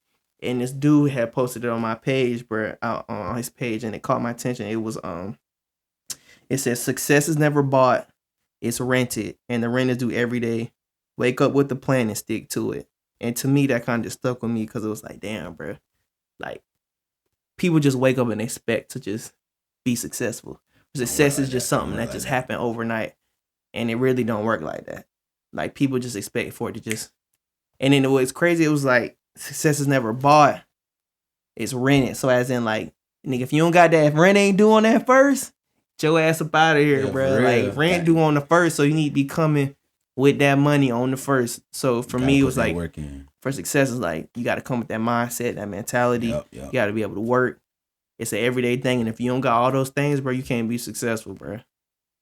And this dude had posted it on my page, bro, on his page, and it caught my attention. It was it says success is never bought, it's rented, and the rent is due every day. Wake up with the plan and stick to it. And to me, that kind of just stuck with me because it was like, damn, bro, like people just wake up and expect to just be successful. Success is just something that just happened overnight, and it really don't work like that. Like people just expect for it to just. And then what's crazy, it was like success is never bought, it's rented. So as in like, nigga, if you don't got that, if rent ain't due on that first, get your ass up out of here, bro. Like rent due on the first, so you need to be coming with that money on the first. So for me, it was like for success is like you got to come with that mindset, that mentality. You got to be able to work. It's an everyday thing, and if you don't got all those things, bro, you can't be successful, bro.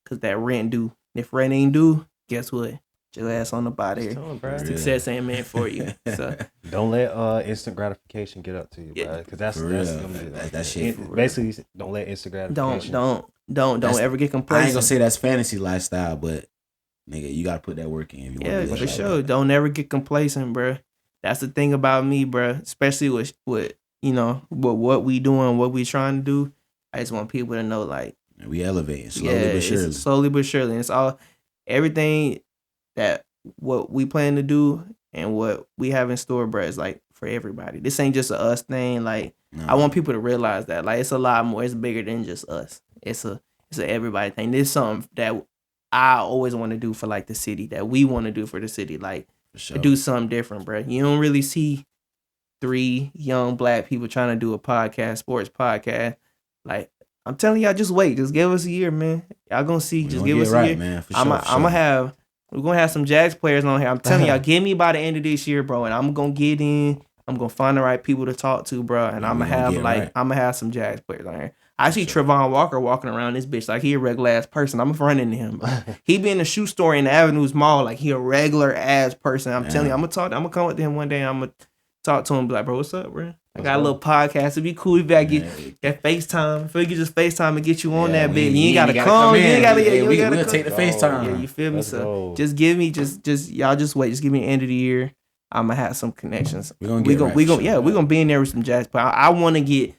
Cause that rent due. If rent ain't due, guess what? Get your ass on the body here. Success ain't meant for you. So don't let instant gratification get up to you, bro. Cause that's that shit. Basically, don't let instant gratification. Don't ever get complacent. I ain't gonna say that's fantasy lifestyle, but nigga, you gotta put that work in. Yeah, for sure. Don't ever get complacent, bro. That's the thing about me, bro. Especially with you know, what we doing, what we trying to do. I just want people to know, like, we elevating slowly but surely. Slowly but surely. And it's all everything that what we plan to do and what we have in store, bro, is like for everybody. This ain't just a us thing. Like, I want people to realize that, like, it's a lot more. It's bigger than just us. It's a everybody thing. This is something that I always want to do for like the city. That we want to do for the city. Like, to do something different, bro. You don't really see 3 young black people trying to do a podcast, sports podcast. Like, I'm telling y'all, just wait. Just give us a year, man. Y'all gonna see. Just give us a year. Man, we're gonna have some Jags players on here. I'm telling y'all, give me by the end of this year, bro, and I'm gonna get in. I'm gonna find the right people to talk to, bro, and I'm gonna have some Jags players on here. I see Trevon Walker walking around this bitch like he a regular ass person. I'm running into him. He be in the shoe store in the Avenues Mall like he a regular ass person. I'm telling you, I'm gonna come with him one day. I'm gonna talk to him, be like, bro, what's up, bro? I got a little podcast. It'd be cool if I get that FaceTime. If we could just FaceTime and get you on that, bitch. You ain't gotta come. You ain't gotta. We'll take the FaceTime. Yeah, you feel me? So just give me, just y'all just wait. Just give me the end of the year. I'm gonna have some connections. We're gonna be in there with some Jags. But I want to get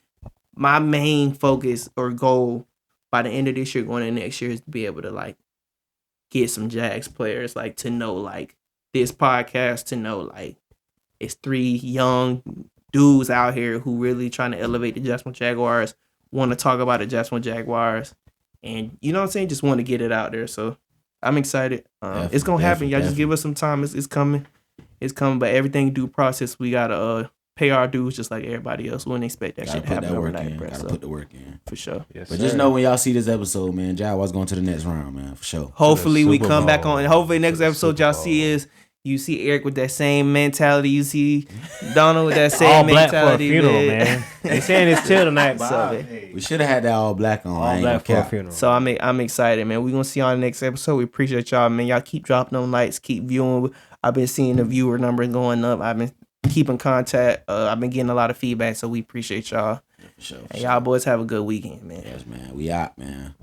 my main focus or goal by the end of this year, going into next year, is to be able to like get some Jags players, like to know like this podcast, to know like it's 3 young dudes out here who really trying to elevate the Jacksonville Jaguars, want to talk about the Jacksonville Jaguars, and you know what I'm saying, just want to get it out there. So I'm excited. It's gonna happen. Y'all just give us some time. It's coming. It's coming. But everything due process, we gotta pay our dues just like everybody else. We wouldn't expect that shit to happen overnight, bro. Gotta put the work in. For sure. Yes, but just know when y'all see this episode, man, Jaguars going to the next round, man, for sure. Hopefully we come back on, and hopefully next episode y'all see is you see Eric with that same mentality. You see Donald with that same mentality. All black for a funeral, man. They saying it's till tonight, but we should have had that all black on. All black for a funeral. So I'm excited, man. We gonna see y'all in the next episode. We appreciate y'all, man. Y'all keep dropping them likes, keep viewing. I've been seeing the viewer number going up. I've been keeping contact. I've been getting a lot of feedback, so we appreciate y'all. Yeah, for sure. And y'all boys have a good weekend, man. Yes, man. We out, man.